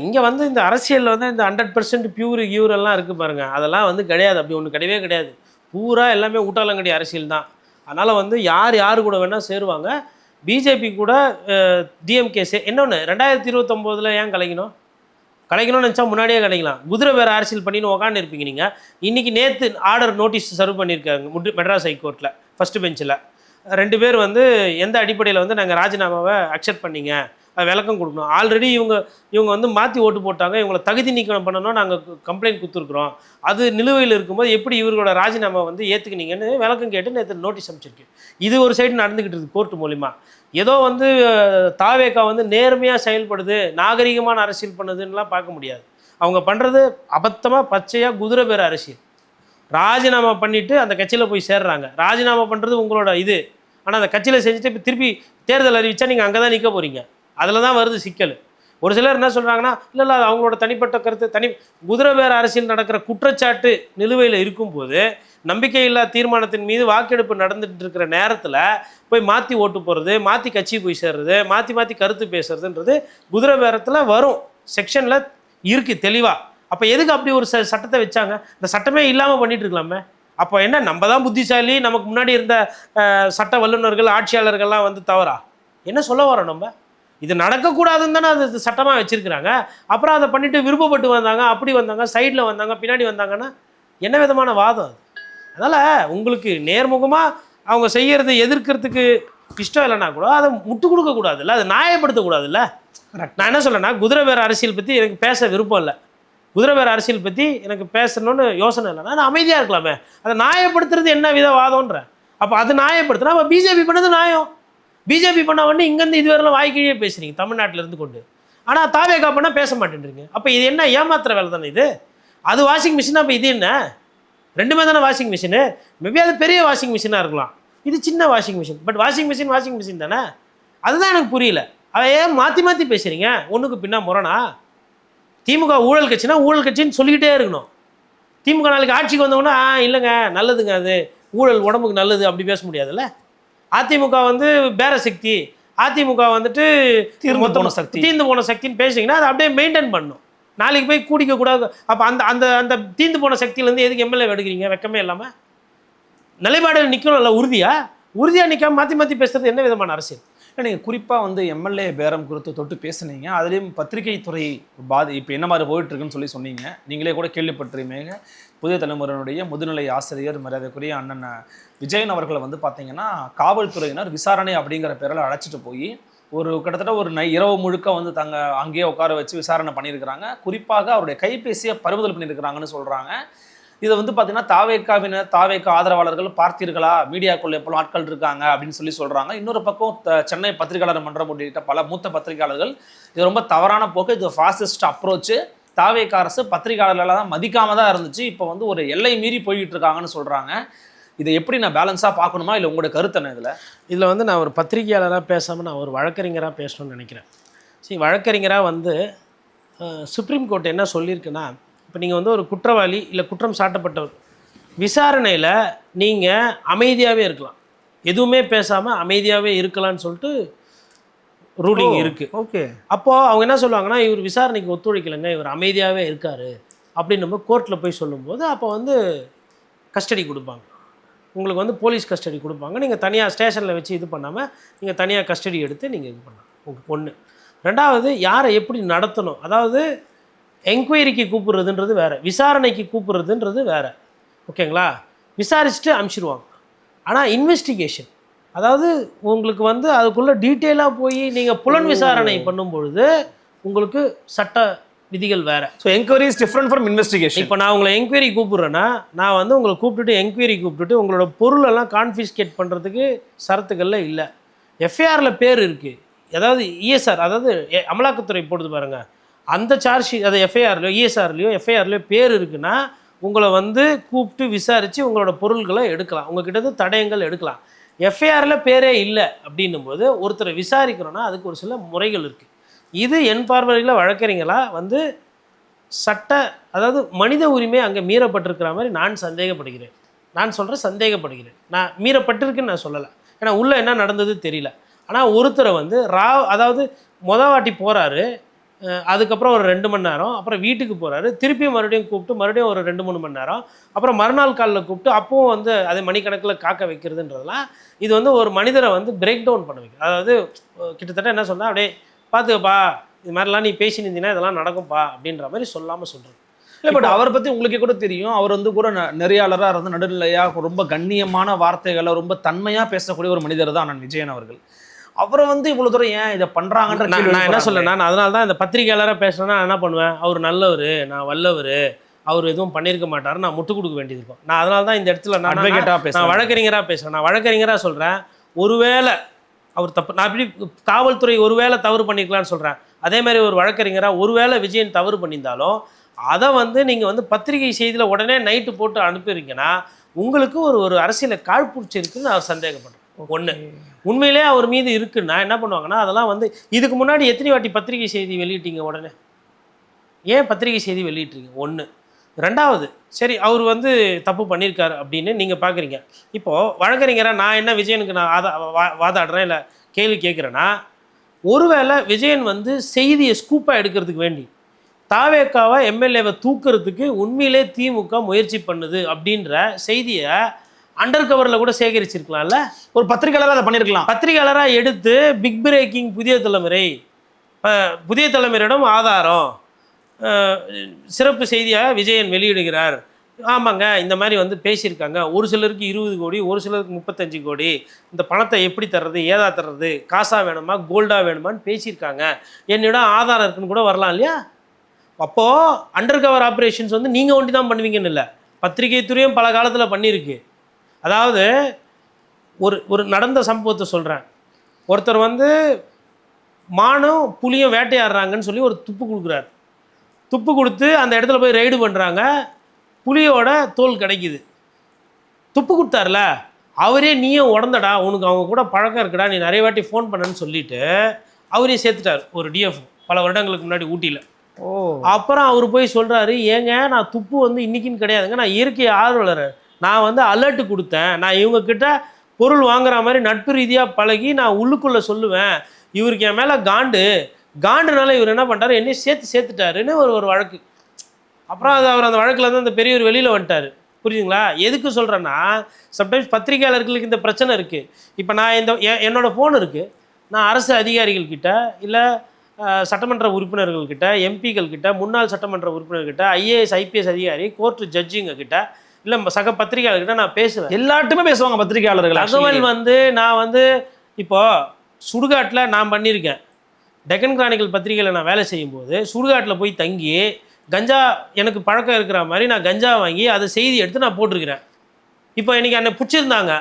இங்கே வந்து இந்த அரசியலில் வந்து இந்த 100% பியூர் எல்லாம் இருக்குது பாருங்கள், அதெல்லாம் வந்து கிடையாது. அப்படி ஒன்று கிடையவே கிடையாது. பூரா எல்லாமே ஊட்டாலங்கடி அரசியல் தான். அதனால் வந்து யார் கூட வேணால் சேருவாங்க. பிஜேபி கூட டிஎம்கே இன்னொன்று 2029 ஏன் கலைக்கணும்னு நினச்சா முன்னாடியே கலைக்கலாம். குதிரை வேறு அரசியல் பண்ணின்னு உக்காந்து இருப்பீங்க. நீங்கள் இன்றைக்கி நேற்று ஆர்டர் நோட்டீஸ் சர்வ் பண்ணியிருக்காங்க மெட்ராஸ் ஹைகோர்ட்டில் ஃபஸ்ட்டு பெஞ்சில் 2 பேர் வந்து எந்த அடிப்படையில் வந்து நாங்கள் ராஜினாமாவை அக்செப்ட் பண்ணிங்க அது விளக்கம் கொடுக்கணும். ஆல்ரெடி இவங்க வந்து மாற்றி ஓட்டு போட்டாங்க, இவங்களை தகுதி நீக்கம் பண்ணணும், நாங்கள் கம்ப்ளைண்ட் கொடுத்துருக்குறோம், அது நிலுவையில் இருக்கும்போது எப்படி இவர்களோட ராஜினாமா வந்து ஏற்றுக்கினீங்கன்னு விளக்கம் கேட்டு நேற்று நோட்டீஸ் அனுப்பிச்சிருக்கு. இது ஒரு சைடு நடந்துக்கிட்டு இருக்குது கோர்ட்டு மூலிமா. ஏதோ வந்து தாவேகா வந்து நேர்மையாக செயல்படுது, நாகரிகமான அரசியல் பண்ணுதுன்னெலாம் பார்க்க முடியாது. அவங்க பண்ணுறது அபத்தமாக பச்சையாக குதிரை பேர அரசியல். ராஜினாமா பண்ணிவிட்டு அந்த கட்சியில் போய் சேர்றாங்க. ராஜினாமா பண்ணுறது உங்களோட இது, ஆனால் அந்த கட்சியில் செஞ்சுட்டு இப்போ திருப்பி தேர்தல் அறிவிச்சா நீங்கள் அங்கே தான் நிற்க போகிறீங்க. அதில் தான் வருது சிக்கல். ஒரு சிலர் என்ன சொல்கிறாங்கன்னா, இல்லை அது அவங்களோட தனிப்பட்ட கருத்து. குதிரை பேர அரசியல் நடக்கிற குற்றச்சாட்டு நிலுவையில் இருக்கும்போது நம்பிக்கையில்லா தீர்மானத்தின் மீது வாக்கெடுப்பு நடந்துட்டு இருக்கிற நேரத்தில் போய் மாற்றி ஓட்டு போகிறது, மாற்றி கட்சி போய் சேர்றது, மாற்றி கருத்து பேசுறதுன்றது குதிரை பேரத்தில் வரும், செக்ஷனில் இருக்குது தெளிவாக. அப்போ எதுக்கு அப்படி ஒரு சட்டத்தை வச்சாங்க? இந்த சட்டமே இல்லாமல் பண்ணிட்டு இருக்கலாமே. அப்போ என்ன நம்ம தான் புத்திசாலி, நமக்கு முன்னாடி இருந்த சட்ட வல்லுநர்கள் ஆட்சியாளர்கள்லாம் வந்து தவறா? என்ன சொல்ல வரோம்? நம்ம இது நடக்கக்கூடாதுன்னு தானே அது சட்டமாக வச்சுருக்கிறாங்க. அப்புறம் அதை பண்ணிவிட்டு விருப்பப்பட்டு வந்தாங்க, அப்படி வந்தாங்க, சைடில் வந்தாங்க, பின்னாடி வந்தாங்கன்னா என்ன விதமான வாதம் அது? அதனால் உங்களுக்கு நேர்முகமாக அவங்க செய்கிறது எதிர்க்கிறதுக்கு இஷ்டம் இல்லைனா கூட அதை முட்டு கொடுக்கக்கூடாதுல்ல, அதை நியாயப்படுத்தக்கூடாதுல்ல. நான் என்ன சொல்கிறேன்னா, குதிரை பேர அரசியல் பற்றி எனக்கு பேச விருப்பம் இல்லை, குதிரை பேர அரசியல் பற்றி எனக்கு பேசணும்னு யோசனை இல்லைன்னா நான் அமைதியாக இருக்கலாமே. அதை நியாயப்படுத்துறது என்ன வித வாதம்ன்ற? அப்போ அது நியாயப்படுத்தினா அப்போ பிஜேபி பண்ணது நியாயம். பிஜேபி பண்ண உடனே இங்கேருந்து இதுவரைலாம் வாய்க்கீழே பேசுகிறீங்க தமிழ்நாட்டிலேருந்து கொண்டு, ஆனால் தாவேகா பண்ணால் பேச மாட்டேன்றீங்க. அப்போ இது என்ன ஏமாத்துற வேலை தானே இது? அது வாஷிங் மிஷினா? அப்போ இது என்ன? ரெண்டுமே தானே வாஷிங் மிஷினு. மேபி அது பெரிய வாஷிங் மிஷினாக இருக்கலாம், இது சின்ன washing machine. But washing machine தானே. அதுதான் எனக்கு புரியல. அதை ஏன் மாற்றி பேசுகிறீங்க? ஒன்றுக்கு பின்னா முரணா? திமுக ஊழல் கட்சினா ஊழல் கட்சின்னு சொல்லிக்கிட்டே இருக்கணும். திமுக நாளைக்கு ஆட்சிக்கு வந்தவங்கன்னா இல்லைங்க நல்லதுங்க, அது ஊழல் உடம்புக்கு நல்லது அப்படி பேச முடியாதுல்ல. அதிமுக வந்து பேர சக்தி, அதிமுக வந்துட்டு தீர்ந்து போன சக்தின்னு பேசிங்கன்னா அதை அப்படியே மெயின்டைன் பண்ணணும். நாளைக்கு போய் கூடிக்க கூடாது. அப்போ அந்த அந்த அந்த தீர்ந்து போன சக்தியிலேருந்து எதுக்கு எம்எல்ஏ எடுக்கிறீங்க? வெக்கமே இல்லாமல் நிலைப்பாடு நிற்கணும். இல்லை உறுதியாக நிற்காம மாற்றி பேசுறது என்ன விதமான அரசியல்? நீங்கள் குறிப்பாக வந்து எம்எல்ஏ பேரம் குறித்து தொட்டு பேசுனீங்க. அதுலேயும் பத்திரிகை துறை இப்போ என்ன மாதிரி போயிட்டுருக்குன்னு சொல்லி சொன்னீங்க. நீங்களே கூட கேள்விப்பட்டிருப்பீங்க, புதிய தலைமுறையினுடைய முதுநிலை ஆசிரியர் மரியாதைக்குரிய அண்ணன் விஜயன் அவர்களை வந்து பார்த்தீங்கன்னா காவல்துறையினர் விசாரணை அப்படிங்கிற பேரில் அழைச்சிட்டு போய் ஒரு கிட்டத்தட்ட ஒரு இரவு முழுக்க வந்து அங்கேயே உட்கார வச்சு விசாரணை பண்ணியிருக்கிறாங்க. குறிப்பாக அவருடைய கைபேசியை பறிமுதல் பண்ணியிருக்கிறாங்கன்னு சொல்கிறாங்க. இதை வந்து பார்த்தீங்கன்னா தாவேக்கா ஆதரவாளர்கள் பார்த்தீர்களா, மீடியாக்குள்ள எப்போ ஆட்கள் இருக்காங்க அப்படின்னு சொல்லி சொல்கிறாங்க. இன்னொரு பக்கம் சென்னை பத்திரிகையாளர் மன்றம் உள்ளிட்ட பல மூத்த பத்திரிகையாளர்கள் இது ரொம்ப தவறான போக்கு, இது ஃபாசிஸ்ட் அப்ரோச்சு, தாவேக்கா அரசு பத்திரிகையாளர்களெல்லாம் தான் மதிக்காம தான் இருந்துச்சு, இப்போ வந்து ஒரு எல்லை மீறி போய்கிட்டு இருக்காங்கன்னு சொல்கிறாங்க. இதை எப்படி நான் பேலன்ஸாக பார்க்கணுமா, இல்லை உங்களோட கருத்து என்ன? இதில் வந்து நான் ஒரு பத்திரிகையாளராக பேசாமல் நான் ஒரு வழக்கறிஞராக பேசணும்னு நினைக்கிறேன். சரி, வழக்கறிஞராக வந்து சுப்ரீம் கோர்ட் என்ன சொல்லியிருக்குன்னா, இப்போ நீங்கள் வந்து ஒரு குற்றவாளி இல்லை குற்றம் சாட்டப்பட்டவர் விசாரணையில் நீங்கள் அமைதியாகவே இருக்கலாம், எதுவுமே பேசாமல் அமைதியாகவே இருக்கலாம்னு சொல்லிட்டு ரூலிங் இருக்குது. ஓகே, அப்போது அவங்க என்ன சொல்லுவாங்கன்னா, இவர் விசாரணைக்கு ஒத்துழைக்கலைங்க, இவர் அமைதியாகவே இருக்கார் அப்படின்னு நம்ம கோர்ட்டில் போய் சொல்லும்போது அப்போ வந்து கஸ்டடி கொடுப்பாங்க, உங்களுக்கு வந்து போலீஸ் கஸ்டடி கொடுப்பாங்க. நீங்கள் தனியாக ஸ்டேஷனில் வச்சு இது பண்ணாமல் நீங்கள் தனியாக கஸ்டடி எடுத்து நீங்கள் இது பண்ணலாம். உங்களுக்கு ஒன்று. ரெண்டாவது, யாரை எப்படி நடத்தணும், அதாவது என்கொயரிக்கு கூப்பிட்றதுன்றது வேறு, விசாரணைக்கு கூப்பிட்றதுன்றது வேறு. ஓகேங்களா? விசாரிச்சுட்டு அனுப்பிச்சிடுவாங்க. ஆனால் இன்வெஸ்டிகேஷன், அதாவது உங்களுக்கு வந்து அதுக்குள்ளே டீட்டெயிலாக போய் நீங்கள் புலன் விசாரணை பண்ணும்பொழுது உங்களுக்கு சட்ட விதிகள் வேறு. So enquiry is different from investigation. இப்போ நான் உங்களை என்கொயரி கூப்பிட்றேன்னா, நான் வந்து உங்களை கூப்பிட்டுட்டு என்கொயரி கூப்பிட்டுட்டு உங்களோட பொருளெல்லாம் கான்ஃபிஸ்கேட் பண்ணுறதுக்கு சரத்துக்களில் இல்லை. எஃப்ஐஆரில் பேர் இருக்குது. அதாவது இஎஸ்ஆர், அதாவது அமலாக்கத்துறை போடுது பாருங்கள், அந்த சார்ஜ் ஷீட், அது எஃப்ஐஆர்லையோ இஎஸ்ஆர்லையோ எஃப்ஐஆர்லையோ பேர் இருக்குன்னா உங்களை வந்து கூப்பிட்டு விசாரித்து உங்களோட பொருள்களை எடுக்கலாம், உங்ககிட்ட தடயங்கள் எடுக்கலாம். எஃப்ஐஆரில் பேரே இல்லை அப்படின்னும் போது ஒருத்தரை விசாரிக்கிறோன்னா அதுக்கு ஒரு சில முறைகள் இருக்குது. இது என் பார்வையில் வழக்கறிஞர்களாக வந்து அதாவது மனித உரிமை அங்கே மீறப்பட்டிருக்கிற மாதிரி நான் சந்தேகப்படுகிறேன். நான் சொல்கிறேன் சந்தேகப்படுகிறேன். நான் மீறப்பட்டிருக்குன்னு நான் சொல்லலை, ஏன்னா உள்ளே என்ன நடந்தது தெரியல. ஆனால் ஒருத்தரை வந்து அதாவது வாட்டி போகிறாரு, அதுக்கப்புறம் ஒரு 2 மணி நேரம், அப்புறம் வீட்டுக்கு போகிறாரு, திருப்பியும் மறுபடியும் கூப்பிட்டு மறுபடியும் ஒரு 2-3 மணி நேரம், அப்புறம் மறுநாள் காலில் கூப்பிட்டு அப்பவும் வந்து அதை மணிக்கணக்கில் காக்க வைக்கிறதுன்றதுலாம் இது வந்து ஒரு மனிதரை வந்து பிரேக் டவுன் பண்ண வைக்கும். அதாவது கிட்டத்தட்ட என்ன சொன்னால், அப்படியே பார்த்துக்கப்பா, இது மாதிரிலாம் நீ பேசினீங்கன்னா இதெல்லாம் நடக்கும்ப்பா அப்படின்ற மாதிரி சொல்லாமல் சொல்கிறது. இல்லை, பட் அவரை பற்றி உங்களுக்கே கூட தெரியும், அவர் வந்து கூட நெறியாளராக இருந்து நடுநிலையாக ரொம்ப கண்ணியமான வார்த்தைகளை ரொம்ப தன்மையாக பேசக்கூடிய ஒரு மனிதர் தான் அண்ணன் விஜயன் அவர்கள். அவரை வந்து இவ்வளோ தூரம் ஏன் இதை பண்ணுறாங்கன்ற நான் என்ன சொல்லேன், நான் அதனால தான் இந்த பத்திரிகையாளராக பேசுகிறேன்னா நான் என்ன பண்ணுவேன், அவர் நல்லவர், நான் வல்லவர், அவர் எதுவும் பண்ணியிருக்க மாட்டார், நான் முட்டு கொடுக்க வேண்டியது இருக்கும். நான் அதனால தான் இந்த இடத்துல நான் வழக்கறிஞராக பேசுகிறேன். நான் வழக்கறிஞராக சொல்கிறேன், ஒருவேளை அவர் தப்பு, நான் அப்படி காவல்துறை ஒருவேளை தவறு பண்ணிக்கலான்னு சொல்கிறேன். அதே மாதிரி ஒரு வழக்கறிஞராக ஒருவேளை விஜயன் தவறு பண்ணியிருந்தாலும் அதை வந்து நீங்கள் வந்து பத்திரிகை செய்தியில் உடனே நைட்டு போட்டு அனுப்புறீங்கன்னா உங்களுக்கு ஒரு அரசியலில் காழ்ப்புணர்ச்சி இருக்குன்னு நான் சந்தேகப்படுறேன். ஒன்று, உண்மையிலே அவர் மீது இருக்குன்னா என்ன பண்ணுவாங்கன்னா, அதெல்லாம் வந்து இதுக்கு முன்னாடி எத்தனை வாட்டி பத்திரிகை செய்தி வெளியிட்டீங்க, உடனே ஏன் பத்திரிகை செய்தி வெளியிட்றீங்க? ஒன்று. ரெண்டாவது, சரி அவர் வந்து தப்பு பண்ணியிருக்காரு அப்படின்னு நீங்கள் பார்க்குறீங்க. இப்போது வழக்கறிஞராக நான் என்ன விஜயனுக்கு நான் வாதாடுறேன் இல்லை கேள்வி கேட்குறேன்னா, ஒருவேளை விஜயன் வந்து செய்தியை ஸ்கூப்பாக எடுக்கிறதுக்கு வேண்டி தாவேக்காவை எம்எல்ஏவை தூக்குறதுக்கு உண்மையிலே திமுக முயற்சி பண்ணுது அப்படின்ற செய்தியை அண்டர் கவரில் கூட சேகரிச்சிருக்கலாம்ல. ஒரு பத்திரிகையாளராக அதை பண்ணியிருக்கலாம். பத்திரிகையாளராக எடுத்து பிக் பிரேக்கிங் புதிய தலைமுறையிடம் ஆதாரம், சிறப்பு செய்தியாக விஜயன் வெளியிடுகிறார், ஆமாங்க இந்த மாதிரி வந்து பேசியிருக்காங்க, ஒரு சிலருக்கு 20 கோடி, ஒரு சிலருக்கு 35 கோடி, இந்த பணத்தை எப்படி தர்றது, ஏதா தர்றது, காசா வேணுமா கோல்டாக வேணுமான்னு பேசியிருக்காங்க, என்னிடம் ஆதாரம் இருக்குன்னு கூட வரலாம் இல்லையா? அப்போது அண்டர் கவர் ஆப்ரேஷன்ஸ் வந்து நீங்கள் ஒண்டி தான் பண்ணுவீங்கன்னு இல்லை, பத்திரிகை துறையும் பல காலத்தில் பண்ணியிருக்கு. அதாவது ஒரு நடந்த சம்பவத்தை சொல்கிறேன். ஒருத்தர் வந்து மானும் புலியும் வேட்டையாடுறாங்கன்னு சொல்லி ஒரு துப்பு கொடுக்குறாரு. துப்பு கொடுத்து அந்த இடத்துல போய் ரைடு பண்ணுறாங்க, புலியோட தோல் கிடைக்குது. துப்பு கொடுத்தார்ல அவரே, நீயும் உடந்தடா, உனக்கு அவங்க கூட பழக்கம் இருக்குடா, நீ நிறைய வாட்டி ஃபோன் பண்ணன்னு சொல்லிட்டு அவரையும் சேர்த்துட்டார் ஒரு டிஎஃப் பல வருடங்களுக்கு முன்னாடி ஊட்டியில். அப்புறம் அவர் போய் சொல்கிறாரு, ஏங்க நான் துப்பு வந்து இன்றைக்கின்னு கிடையாதுங்க, நான் இயற்கை ஆர்வலர், நான் வந்து அலர்ட்டு கொடுத்தேன், நான் இவங்கக்கிட்ட பொருள் வாங்குற மாதிரி நட்பு ரீதியாக பழகி நான் உள்ளுக்குள்ளே சொல்லுவேன், இவருக்கு என் மேலே காண்டுனால இவர் என்ன பண்ணிட்டார், என்னையும் சேர்த்துட்டாருன்னு ஒரு வழக்கு. அப்புறம் அவர் அந்த வழக்கில் வந்து அந்த பெரியவர் வெளியில் வந்துட்டார். புரியுதுங்களா? எதுக்கு சொல்கிறேன்னா, சம்டைம்ஸ் பத்திரிகையாளர்களுக்கு இந்த பிரச்சனை இருக்குது. இப்போ நான் என்னோடய ஃபோன் இருக்குது, நான் அரசு அதிகாரிகள்கிட்ட இல்லை சட்டமன்ற உறுப்பினர்கள்கிட்ட, எம்பிகள்கிட்ட, முன்னாள் சட்டமன்ற உறுப்பினர்கிட்ட, ஐஏஎஸ் ஐபிஎஸ் அதிகாரி, கோர்ட்டு ஜட்ஜுங்கக்கிட்ட, இல்லை சக பத்திரிகையாளர்கிட்ட நான் பேசுவேன். எல்லாட்டுமே பேசுவாங்க பத்திரிகையாளர்கள். தகவல் வந்து நான் வந்து இப்போது சுடுகாட்டில் நான் பண்ணியிருக்கேன். டெக்கன் கிரானிக்கல் பத்திரிகையில் நான் வேலை செய்யும்போது சுடுகாட்டில் போய் தங்கி கஞ்சா எனக்கு பழக்கம் இருக்கிற மாதிரி நான் கஞ்சா வாங்கி அதை செய்தி எடுத்து நான் போட்டிருக்கிறேன். இப்போ இன்றைக்கி என்னை பிடிச்சிருந்தாங்க,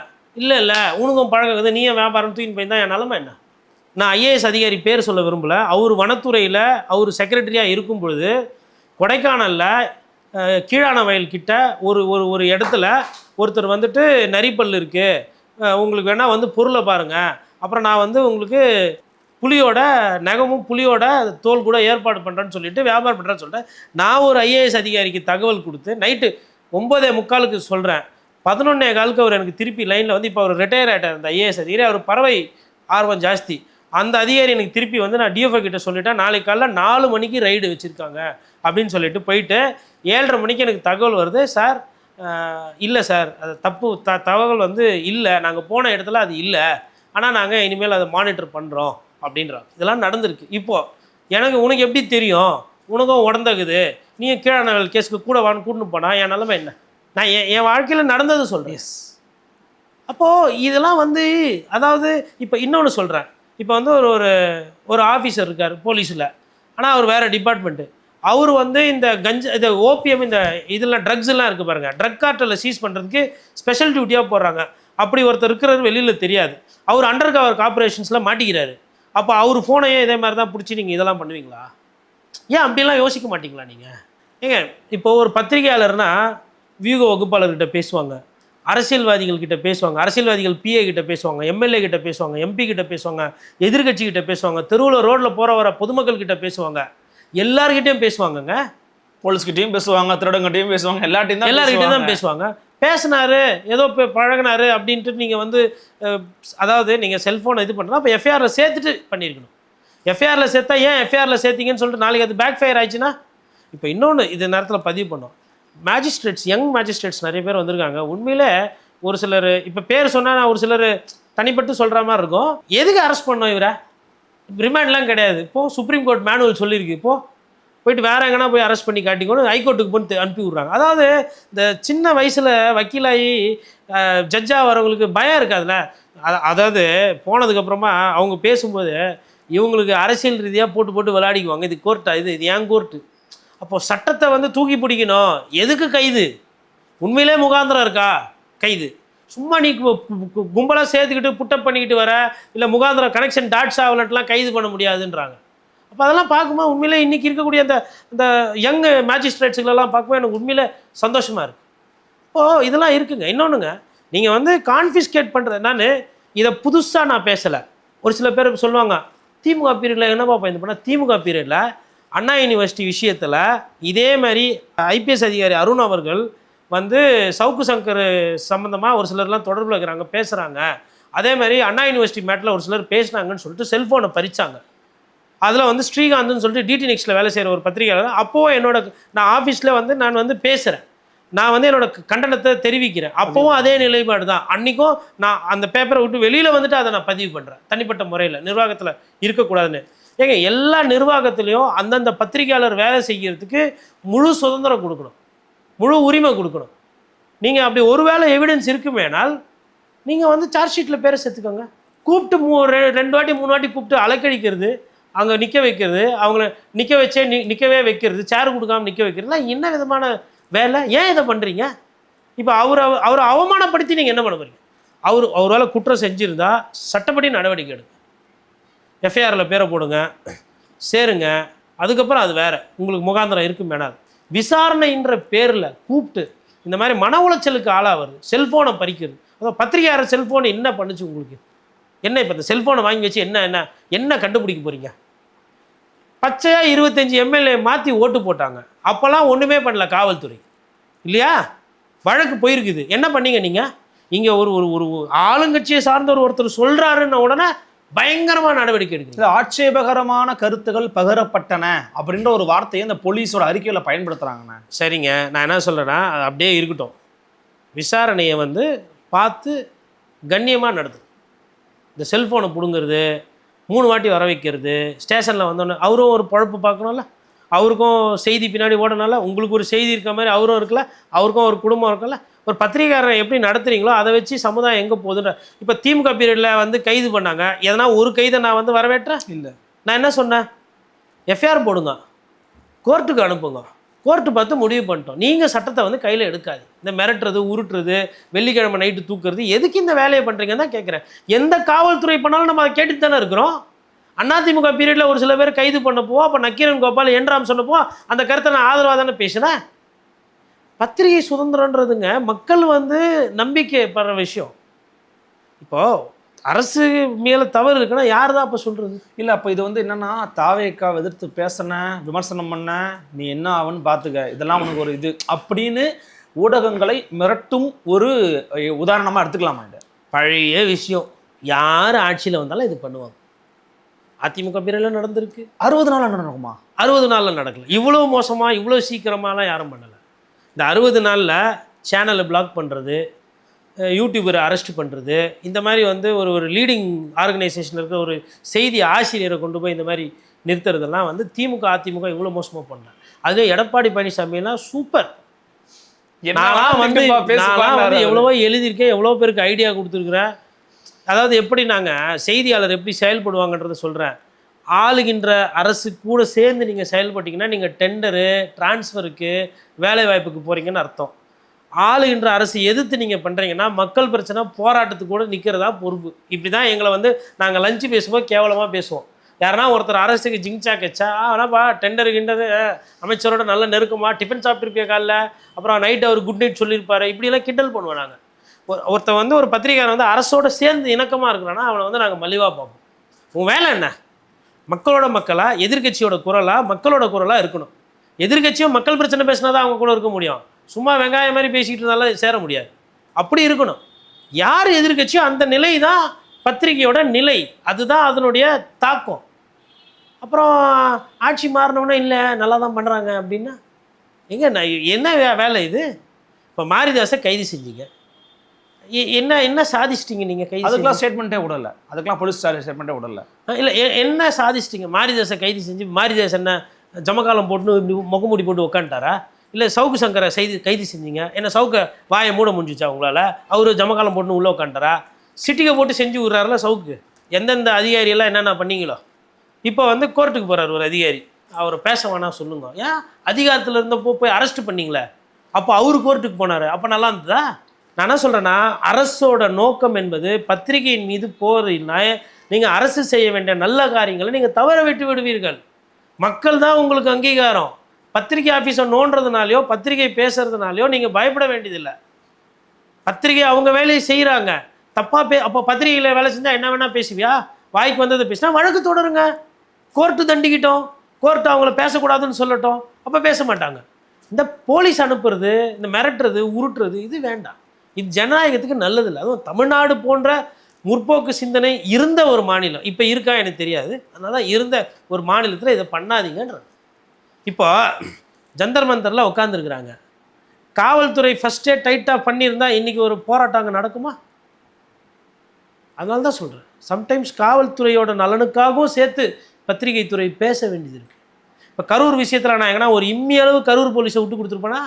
இல்லை உனக்கும் பழக்கம் இருக்குது, நீயே வியாபாரம் தூக்கின்னு போயிருந்தா என் நிலமை என்ன? நான் ஐஏஎஸ் அதிகாரி பேர் சொல்ல விரும்பலை, அவர் வனத்துறையில் அவர் செக்ரட்டரியாக இருக்கும் பொழுது கொடைக்கானலில் கீழான வயல்கிட்ட ஒரு இடத்துல ஒருத்தர் வந்துட்டு நரிப்பல் இருக்குது, உங்களுக்கு வேணால் வந்து பொருளை பாருங்கள், அப்புறம் நான் வந்து உங்களுக்கு புலியோட நகமும் புலியோட தோல் கூட ஏற்பாடு பண்ணுறேன்னு சொல்லிட்டு வியாபாரம் பண்ணுறேன்னு சொல்லிட்டு நான் ஒரு ஐஏஎஸ் அதிகாரிக்கு தகவல் கொடுத்து நைட்டு 9:45 சொல்கிறேன். 11:15 அவர் எனக்கு திருப்பி லைனில் வந்து, இப்போ அவர் ரிட்டையர் ஆகிட்டார் அந்த ஐஏஎஸ் அதிகாரி, அவர் பறவை ஆர்வம் ஜாஸ்தி, அந்த அதிகாரி எனக்கு திருப்பி வந்து நான் டிஎஃப்ஓ கிட்ட சொல்லிட்டேன், நாளைக்கு காலைல 4 மணிக்கு ரைடு வச்சுருக்காங்க அப்படின்னு சொல்லிட்டு போயிட்டு 7:30 மணிக்கு எனக்கு தகவல் வருது, சார் இல்லை சார் அது தப்பு தகவல் வந்து இல்லை, நாங்கள் போன இடத்துல அது இல்லை, ஆனால் நாங்கள் இனிமேல் அதை மானிட்டர் பண்ணுறோம் அப்படின்றாங்க. இதெல்லாம் நடந்திருக்கு. இப்போது உனக்கு எப்படி தெரியும், உனக்கும் உடந்தகுது, நீயும் கீழான கேஸுக்கு கூட கூட்டின்னு போனால் என் நிலைமை என்ன? நான் என் வாழ்க்கையில் நடந்தது சொல்கிறேன். அப்போது இதெல்லாம் வந்து, அதாவது இப்போ இன்னொன்று சொல்கிறேன், இப்போ வந்து ஒரு ஆஃபீஸர் இருக்கார் போலீஸில், ஆனால் அவர் வேறு டிபார்ட்மெண்ட்டு, அவர் வந்து இந்த இந்த ஓபிஎம் இந்த இதெல்லாம் ட்ரக்ஸ் எல்லாம் இருக்குது பாருங்கள், ட்ரக் கார்ட்டலில் சீஸ் பண்ணுறதுக்கு ஸ்பெஷல் டியூட்டியாக போடுறாங்க. அப்படி ஒருத்தர் இருக்கிறது வெளியில் தெரியாது. அவர் அண்டர் கவர் கார்பரேஷன்ஸில் மாட்டிக்கிறாரு. அப்போ அவர் ஃபோனையே இதே மாதிரி தான் பிடிச்சி நீங்கள் இதெல்லாம் பண்ணுவீங்களா? ஏன் அப்படிலாம் யோசிக்க மாட்டிங்களா நீங்கள்? ஏங்க இப்போ ஒரு பத்திரிகையாளர்னா வியூக வகுப்பாளர்கிட்ட பேசுவாங்க, அரசியல்வாதிகள்கிட்ட பேசுவாங்க, அரசியல்வாதிகள் பிஏ கிட்ட பேசுவாங்க, எம்எல்ஏ கிட்ட பேசுவாங்க, எம்பி கிட்ட பேசுவாங்க, எதிர்கட்சி கிட்ட பேசுவாங்க, தெருவில் ரோட்டில் போகிற வர பொதுமக்கள் கிட்ட பேசுவாங்க, எல்லார்கிட்டையும் பேசுவாங்கங்க. போலீஸ்கிட்டையும் பேசுவாங்க, திருடங்கிட்டையும் பேசுவாங்க, எல்லார்கிட்டையும் தான் பேசுவாங்க. பேசினாரு ஏதோ பழகினாரு அப்படின்ட்டு நீங்கள் வந்து அதாவது நீங்கள் செல்ஃபோனை இது பண்ணுறோம். அப்போ எஃப்ஐஆரில் சேர்த்துட்டு பண்ணியிருக்கணும். எஃப்ஐஆரில் சேர்த்தா ஏன் எஃப்ஐஆரில் சேர்த்திங்கன்னு சொல்லிட்டு நாளைக்கு அது பேக் ஃபயர் ஆயிடுச்சுன்னா. இப்போ இன்னொன்று இது நேரத்தில் பதிவு பண்ணோம். மேஜிஸ்ட்ரேட்ஸ், யங் மேஜிஸ்ட்ரேட்ஸ் நிறைய பேர் வந்திருக்காங்க. உண்மையிலே ஒரு சிலர் இப்போ பேர் சொன்னால் ஒரு சிலர் தனிப்பட்டு சொல்கிற மாதிரி இருக்கும். எதுக்கு அரெஸ்ட் பண்ணோம் இவரை? ரிமாண்ட்லாம் கிடையாது. இப்போது சுப்ரீம் கோர்ட் மேனுவல் சொல்லியிருக்கு. இப்போது போயிட்டு வேறு எங்கன்னா போய் அரெஸ்ட் பண்ணி காட்டிக்கணும், ஹைகோர்ட்டுக்கு போய் அனுப்பி விட்றாங்க. அதாவது இந்த சின்ன வயசில் வக்கீலாகி ஜட்ஜாக வரவங்களுக்கு பயம் இருக்காதுல்ல. அதாவது போனதுக்கப்புறமா அவங்க பேசும்போது இவங்களுக்கு அரசியல் ரீதியாக போட்டு விளையாடிக்குவாங்க. இது கோர்ட்டா, இது ஏன் கோர்ட்டு? அப்போது சட்டத்தை வந்து தூக்கி பிடிக்கணும். எதுக்கு கைது? உண்மையிலே முகாந்திரம் இருக்கா கைது? சும்மா நீ கும்பலாக சேர்த்துக்கிட்டு புட்டப் பண்ணிக்கிட்டு வர, இல்லை முகாந்திரம் கனெக்ஷன் டாட்ஸ் ஆகலன்ட்டுலாம் கைது பண்ண முடியாதுன்றாங்க. அப்போ அதெல்லாம் பார்க்கும்போது உண்மையிலே இன்றைக்கி இருக்கக்கூடிய அந்த யங் மேஜிஸ்ட்ரேட்ஸுகளெல்லாம் பார்க்கும்போது எனக்கு உண்மையிலே சந்தோஷமாக இருக்குது. இப்போது இதெல்லாம் இருக்குங்க. இன்னொன்றுங்க, நீங்கள் வந்து கான்ஃபிஸ்கேட் பண்ணுறது, நான் இதை புதுசாக நான் பேசலை. ஒரு சில பேர் சொல்லுவாங்க திமுக பீரியடில் என்னப்பா பயந்து பண்ணால், திமுக பீரியடில் அண்ணா யூனிவர்சிட்டி விஷயத்தில் இதே மாதிரி ஐபிஎஸ் அதிகாரி அருண் அவர்கள் வந்து சவுக்கு சங்கர் சம்மந்தமாக ஒரு சிலர்லாம் தொடர்பில் இருக்கிறாங்க, பேசுகிறாங்க. அதே மாதிரி அண்ணா யூனிவர்சிட்டி மேட்டில் ஒரு சிலர் பேசினாங்கன்னு சொல்லிட்டு செல்ஃபோனை பறிச்சாங்க. அதில் வந்து ஸ்ரீகாந்த்னு சொல்லிட்டு டிடி நெக்ஸ்ட்டில் வேலை செய்கிற ஒரு பத்திரிகையாளர், அப்போது நான் ஆஃபீஸில் வந்து நான் வந்து பேசுகிறேன், நான் வந்து என்னோட கண்டனத்தை தெரிவிக்கிறேன். அப்போவும் அதே நிலைப்பாடு தான். அன்றைக்கும் நான் அந்த பேப்பரை விட்டு வெளியில் வந்துட்டு அதை நான் பதிவு பண்ணுறேன் தனிப்பட்ட முறையில், நிர்வாகத்தில் இருக்கக்கூடாதுன்னு. ஏங்க எல்லா நிர்வாகத்துலேயும் அந்தந்த பத்திரிகையாளர் வேலை செய்கிறதுக்கு முழு சுதந்திரம் கொடுக்கணும், முழு உரிமை கொடுக்கணும். நீங்கள் அப்படி ஒரு வேளை எவிடன்ஸ் இருக்குமேனால் நீங்கள் வந்து சார்ஜ் ஷீட்டில் பேரை சேர்த்துக்கோங்க. கூப்பிட்டு 2 வாட்டி 3 வாட்டி கூப்பிட்டு அலைக்கழிக்கிறது, அங்கே நிற்க வைக்கிறது, அவங்கள நிற்க வச்சே நிற்கவே வைக்கிறது, சேர் கொடுக்காமல் நிற்க வைக்கிறதுலாம் என்ன விதமான வேலை? ஏன் இதை பண்ணுறீங்க? இப்போ அவரை அவமானப்படுத்தி நீங்கள் என்ன பண்ண போறீங்க? அவரால் குற்றம் செஞ்சுருந்தா சட்டப்படி நடவடிக்கை எடுங்க, எஃப்ஐஆரில் பேரை போடுங்க, சேருங்க. அதுக்கப்புறம் அது வேறு, உங்களுக்கு முகாந்திரம் இருக்கும் வேணாது. விசாரணைன்ற பேரில் கூப்பிட்டு இந்த மாதிரி மன உளைச்சலுக்கு ஆளாவது, செல்ஃபோனை பறிக்கிறது. அதாவது பத்திரிகையாளர் செல்ஃபோனை என்ன பண்ணுச்சு உங்களுக்கு? என்ன இப்போ இந்த செல்ஃபோனை வாங்கி வச்சு என்ன கண்டுபிடிக்க போகிறீங்க? பச்சையாக 25 எம்எல்ஏ மாற்றி ஓட்டு போட்டாங்க. அப்போல்லாம் ஒன்றுமே பண்ணல காவல்துறை, இல்லையா? வழக்கு போயிருக்குது. என்ன பண்ணீங்க நீங்கள்? இங்கே ஒரு ஒரு ஆளுங்கட்சியை சார்ந்த ஒருத்தர் சொல்கிறாருன்ன உடனே பயங்கரமாக நடவடிக்கை எடுக்குது. ஆட்சேபகரமான கருத்துக்கள் பகிரப்பட்டன அப்படின்ற ஒரு வார்த்தையை இந்த போலீஸோட அறிக்கையில் பயன்படுத்துகிறாங்கண்ணா. சரிங்க, நான் என்ன சொல்கிறேன்னா அது அப்படியே இருக்கட்டும். விசாரணையை வந்து பார்த்து கண்ணியமாக நடத்தும். இந்த செல்ஃபோனை பிடுங்கிறது, 3 வாட்டி வர வைக்கிறது, ஸ்டேஷனில் வந்தோன்னே அவரும் ஒரு பழப்பு பார்க்கணும்ல, அவருக்கும் செய்தி பின்னாடி ஓடனால உங்களுக்கு ஒரு செய்தி இருக்க மாதிரி அவரும் இருக்கல, அவருக்கும் ஒரு குடும்பம் இருக்கல. ஒரு பத்திரிகையாளரை எப்படி நடத்துறீங்களோ அதை வச்சு சமுதாயம் எங்கே போகுதுன்ற. இப்போ திமுக பீரியடில் வந்து கைது பண்ணாங்க, எதனா ஒரு கைதை நான் வந்து வரவேற்றேன் இல்லை. நான் என்ன சொன்னேன்? எஃப்ஐஆர் போடுங்க, கோர்ட்டுக்கு அனுப்புங்க, கோர்ட்டு பார்த்து முடிவு பண்ணிட்டோம். நீங்கள் சட்டத்தை வந்து கையில் எடுக்காது. இந்த மிரட்டுறது, உருட்டுறது, வெள்ளிக்கிழமை நைட்டு தூக்குறது, எதுக்கு இந்த வேலையை பண்ணுறீங்கன்னு தான் கேட்குறேன். எந்த காவல்துறை பண்ணாலும் நம்ம அதை கேட்டுட்டு தானே இருக்கிறோம். அதிமுக பீரியடில் ஒரு சில பேர் கைது பண்ணப்போ, அப்போ நக்கீரன் கோபால் என்றாம் சொன்னப்போ அந்த கருத்தை நான் ஆதரவாக தானே பேசினேன். பத்திரிகை சுதந்திரன்றதுங்க மக்கள் வந்து நம்பிக்கைப்படுற விஷயம். இப்போது அரசு மேலே தவறு இருக்குன்னா யார் தான் அப்போ சொல்கிறது? இல்லை, அப்போ இது வந்து என்னென்னா, தாவேக்காவை எதிர்த்து பேசினேன், விமர்சனம் பண்ண, நீ என்ன ஆகுன்னு பார்த்துக்க, இதெல்லாம் உனக்கு ஒரு இது அப்படின்னு ஊடகங்களை மிரட்டும் ஒரு உதாரணமாக எடுத்துக்கலாமா? இது பழைய விஷயம். யார் ஆட்சியில் வந்தாலும் இது பண்ணுவாங்க. அதிமுக பீரியடில் நடந்திருக்கு. 60 நாளில் நடக்குமா? 60 நாளில் நடக்கல. இவ்வளோ மோசமாக இவ்வளோ சீக்கிரமாலாம் யாரும் பண்ணலை. இந்த 60 நாளில் சேனலை பிளாக் பண்ணுறது, யூடியூபரை அரெஸ்ட் பண்ணுறது, இந்த மாதிரி வந்து ஒரு லீடிங் ஆர்கனைசேஷன் இருக்கிற ஒரு செய்தி ஆசிரியரை கொண்டு போய் இந்த மாதிரி நிறுத்துறதெல்லாம் வந்து திமுக அதிமுக இவ்வளோ மோசமாக பண்ணல. அதுவும் எடப்பாடி பழனிசாமிலாம் சூப்பர். நான் வந்து எவ்வளவோ எழுதியிருக்கேன், எவ்வளோ பேருக்கு ஐடியா கொடுத்துருக்குறேன். அதாவது எப்படி நாங்கள் செய்தியாளர் எப்படி செயல்படுவாங்கன்றதை சொல்கிறேன். ஆளுகின்ற அரசு கூட சேர்ந்து நீங்கள் செயல்பட்டீங்கன்னா நீங்கள் டெண்டரு, டிரான்ஸ்ஃபருக்கு, வேலை வாய்ப்புக்கு போகிறீங்கன்னு அர்த்தம். ஆளுகின்ற அரசு எதிர்த்து நீங்கள் பண்ணுறீங்கன்னா மக்கள் பிரச்சனை போராட்டத்துக்கு கூட நிற்கிறதா பொறுப்பு. இப்படி தான் எங்களை வந்து நாங்கள் லஞ்சு பேசும்போது கேவலமாக பேசுவோம். யாருன்னா ஒருத்தர் அரசுக்கு ஜிங்சா கச்சா ஆனாப்பா டெண்டரு கிண்டது அமைச்சரோட நல்ல நெருக்கமாக டிஃபன் சாப்பிட்ருப்பிய காலைல, அப்புறம் நைட் அவர் குட் நைட் சொல்லியிருப்பாரு, இப்படிலாம் கிண்டல் பண்ணுவோம் நாங்கள். ஒருத்தர் வந்து ஒரு பத்திரிகையாளர் வந்து அரசோட சேர்ந்து இணக்கமாக இருக்கிறான்னா அவனை வந்து நாங்கள் மலிவாக பார்ப்போம். உன் வேலை என்ன? மக்களோட மக்களா, எதிர்கட்சியோட குரலா, மக்களோட குரலாக இருக்கணும். எதிர்கட்சியும் மக்கள் பிரச்சனை பேசினா தான் அவங்க கூட இருக்க முடியும். சும்மா வெங்காயம் மாதிரி பேசிக்கிட்டு இருந்தாலும் சேர முடியாது. அப்படி இருக்கணும். யார் எதிர்கட்சியோ அந்த நிலை தான் பத்திரிகையோட நிலை, அதுதான் அதனுடைய தாக்கம். அப்புறம் ஆட்சி மாறினோன்னே இல்லை நல்லா தான் பண்ணுறாங்க அப்படின்னா என்ன வேலை இது? இப்போ மாரிதாஸை கைது செஞ்சீங்க, என்ன சாதிச்சிட்டிங்க நீங்கள்? கைது அதுக்கெல்லாம் ஸ்டேட்மெண்ட்டே விடலை, அதுக்கெல்லாம் போலீஸ் ஸ்டேட்மெண்ட்டே விடலை. இல்லை என்ன சாதிச்சிட்டிங்க? மாரிதாஸை கைது செஞ்சு மாரிதாஸ் என்ன ஜமக்காலம் போட்டு இப்படி முகமூடி போட்டு உட்காந்துட்டாரா? இல்லை சவுக்கு சங்கரை கைது செஞ்சீங்க, என்ன சவுக்க வாயை மூட முடிஞ்சிச்சா உங்களால்? அவர் ஜமக்காலம் போட்டு உள்ளே உட்காந்துட்டாரா? சிட்டிகை போட்டு செஞ்சு விட்றாருல சவுக்கு. எந்தெந்த அதிகாரியெல்லாம் என்னென்ன பண்ணீங்களோ இப்போ வந்து கோர்ட்டுக்கு போகிறார் ஒரு அதிகாரி, அவரை பேச வேணாம் சொல்லுங்க. ஏன் அதிகாரத்தில் இருந்தப்போ போய் அரெஸ்ட் பண்ணிங்களே, அப்போ அவர் கோர்ட்டுக்கு போனார், அப்போ நல்லா இருந்ததா? நான் என்ன சொல்கிறேன்னா, அரசோட நோக்கம் என்பது பத்திரிகையின் மீது போறீங்கன்னா நீங்கள் அரசு செய்ய வேண்டிய நல்ல காரியங்களை நீங்கள் தவற விட்டு விடுவீர்கள். மக்கள் தான் உங்களுக்கு அங்கீகாரம். பத்திரிகை ஆஃபீஸை நோண்டுறதுனாலையோ பத்திரிகை பேசுறதுனாலையோ நீங்கள் பயப்பட வேண்டியதில்லை. பத்திரிகை அவங்க வேலையை செய்கிறாங்க. தப்பாக அப்போ பத்திரிகையில் வேலை செஞ்சால் என்ன வேணால் பேசுவியா? வாய்க்கு வந்ததை பேசினா வழக்கு தொடருங்க, கோர்ட்டு தண்டிக்கிட்டோம், கோர்ட்டு அவங்கள பேசக்கூடாதுன்னு சொல்லட்டும், அப்போ பேச மாட்டாங்க. இந்த போலீஸ் அனுப்புறது, இந்த மிரட்டுறது, உருட்டுறது இது வேண்டாம். இது ஜனநாயகத்துக்கு நல்லதில்லை. அதுவும் தமிழ்நாடு போன்ற முற்போக்கு சிந்தனை இருந்த ஒரு மாநிலம், இப்போ இருக்கா எனக்கு தெரியாது, அதனால இருந்த ஒரு மாநிலத்தில் இதை பண்ணாதீங்கன்றது. இப்போ ஜந்தர் மந்தரில் உட்காந்துருக்குறாங்க, காவல்துறை ஃபஸ்ட்டே டைட்டாக பண்ணியிருந்தா இன்றைக்கி ஒரு போராட்டம் அங்கே நடக்குமா? அதனால தான் சொல்கிறேன், சம்டைம்ஸ் காவல்துறையோட நலனுக்காகவும் சேர்த்து பத்திரிகை துறை பேச வேண்டியது இருக்குது. இப்போ கரூர் விஷயத்தில் நான் எங்கன்னா ஒரு இம்மி அளவு கரூர் போலீஸை விட்டு கொடுத்துருப்பேனா?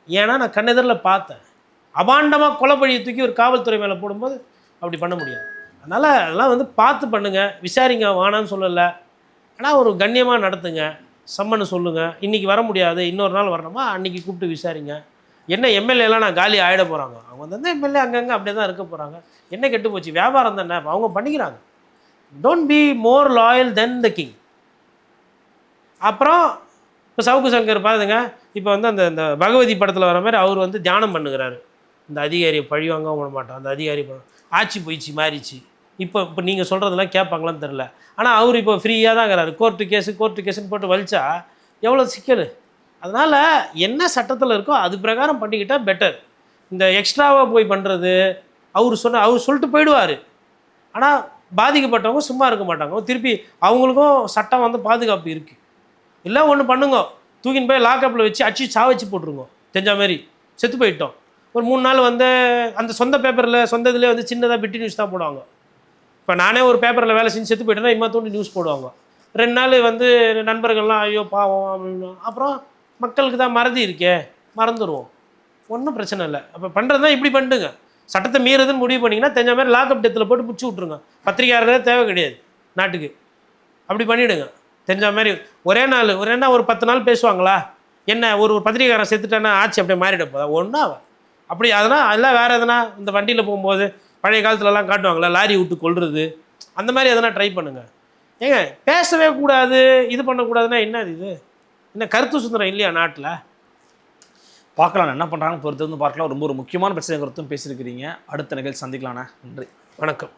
ஏன்னா நான் கண்ணெதிரில் பார்த்தேன். அபாண்டமாக கொலைப்பழியை தூக்கி ஒரு காவல்துறை மேலே போடும்போது அப்படி பண்ண முடியாது. அதனால் அதெல்லாம் வந்து பார்த்து பண்ணுங்கள், விசாரிங்க, வானான்னு சொல்லலை, ஆனால் ஒரு கண்ணியமாக நடத்துங்க, சம்மன்னு சொல்லுங்கள். இன்றைக்கி வர முடியாது, இன்னொரு நாள் வரணுமா, அன்றைக்கி கூப்பிட்டு விசாரிங்க. என்ன எம்எல்ஏலாம் நான் காலி ஆகிட போகிறாங்க, அவங்க வந்து எம்எல்ஏ அங்கங்கே அப்படியே தான் இருக்க போகிறாங்க, என்ன கெட்டு போச்சு, வியாபாரம் தானே, அவங்க பண்ணிக்கிறாங்க. Don't be more loyal then the king. அப்புறம் இப்போ சவுக்கு சங்கர் பாருங்க, இப்போ வந்து அந்த பகவதி படத்தில் வர மாதிரி அவர் வந்து தியானம் பண்ணுகிறாரு. இந்த அதிகாரியை பழிவாங்க விட மாட்டோம், அந்த அதிகாரி ஆட்சி போயிடுச்சு மாறிச்சு, இப்போ நீங்கள் சொல்கிறதெல்லாம் கேட்பாங்களான்னு தெரில. ஆனால் அவர் இப்போ ஃப்ரீயாக தான் இருக்கிறாரு. கோர்ட்டு கேஸுன்னு போட்டு வலிச்சா எவ்வளோ சிக்கல். அதனால் என்ன சட்டத்தில் இருக்கோ அது பிரகாரம் பண்ணிக்கிட்டால் பெட்டர். இந்த எக்ஸ்ட்ராவாக போய் பண்ணுறது, அவர் சொல்லிட்டு போயிடுவார், ஆனால் பாதிக்கப்பட்டவங்க சும்மா இருக்க மாட்டாங்க. திருப்பி அவங்களுக்கும் சட்டம் வந்து பாதுகாப்பு இருக்குது. இல்லை ஒன்று பண்ணுங்க, தூக்கின்னு போய் லாக்கப்பில் வச்சு அடிச்சு சாவச்சு போட்டுருங்க, தெரிஞ்ச மாதிரி செத்து போயிட்டோம். ஒரு 3 நாள் வந்து அந்த சொந்த பேப்பரில் சொந்த இதில் வந்து சின்னதாக பிட்டி நியூஸ் தான் போடுவாங்க. இப்போ நானே ஒரு பேப்பரில் வேலை செஞ்சு செத்து போயிட்டேன்னா இம்மா தோண்டி நியூஸ் போடுவாங்க. 2 நாள் வந்து நண்பர்கள்லாம் ஐயோ பாவம் அப்படின்னு, அப்புறம் மக்களுக்கு தான் மறதி இருக்கே, மறந்துடுவோம், ஒன்றும் பிரச்சனை இல்லை. அப்போ பண்ணுறது தான் இப்படி பண்ணுங்க. சட்டத்தை மீறதுன்னு முடிவு பண்ணிங்கன்னா தெரிஞ்ச மாதிரி லாக்அப் டெத்தில் போட்டு பிடிச்சி விட்ருங்க. பத்திரிகையாளர்களே தேவை கிடையாது நாட்டுக்கு, அப்படி பண்ணிவிடுங்க. தெரிஞ்ச மாதிரி ஒரே நாள் ஒரு 10 நாள் பேசுவாங்களா? என்ன ஒரு பத்திரிகையாளர் செத்துட்டேன்னா ஆட்சி அப்படியே மாறிட போதா? ஒன்றா அப்படி அதனால் அதெல்லாம் வேறு எதனா இந்த வண்டியில் போகும்போது பழைய காலத்துலலாம் காட்டுவாங்களா, லாரி விட்டு கொள்வது, அந்த மாதிரி எதனா ட்ரை பண்ணுங்கள். ஏங்க பேசவே கூடாது, இது பண்ணக்கூடாதுன்னா என்ன இது? என்ன கருத்து சுதந்திரம் இல்லையா நாட்டில்? பார்க்கலாம் என்ன பண்ணுறாங்கன்னு பொறுத்து வந்து பார்க்கலாம். ரொம்ப ஒரு முக்கியமான பிரச்சனை குறித்தும் பேசியிருக்கிறீங்க. அடுத்த நிகழ்ச்சி சந்திக்கலாண்ணே. நன்றி, வணக்கம்.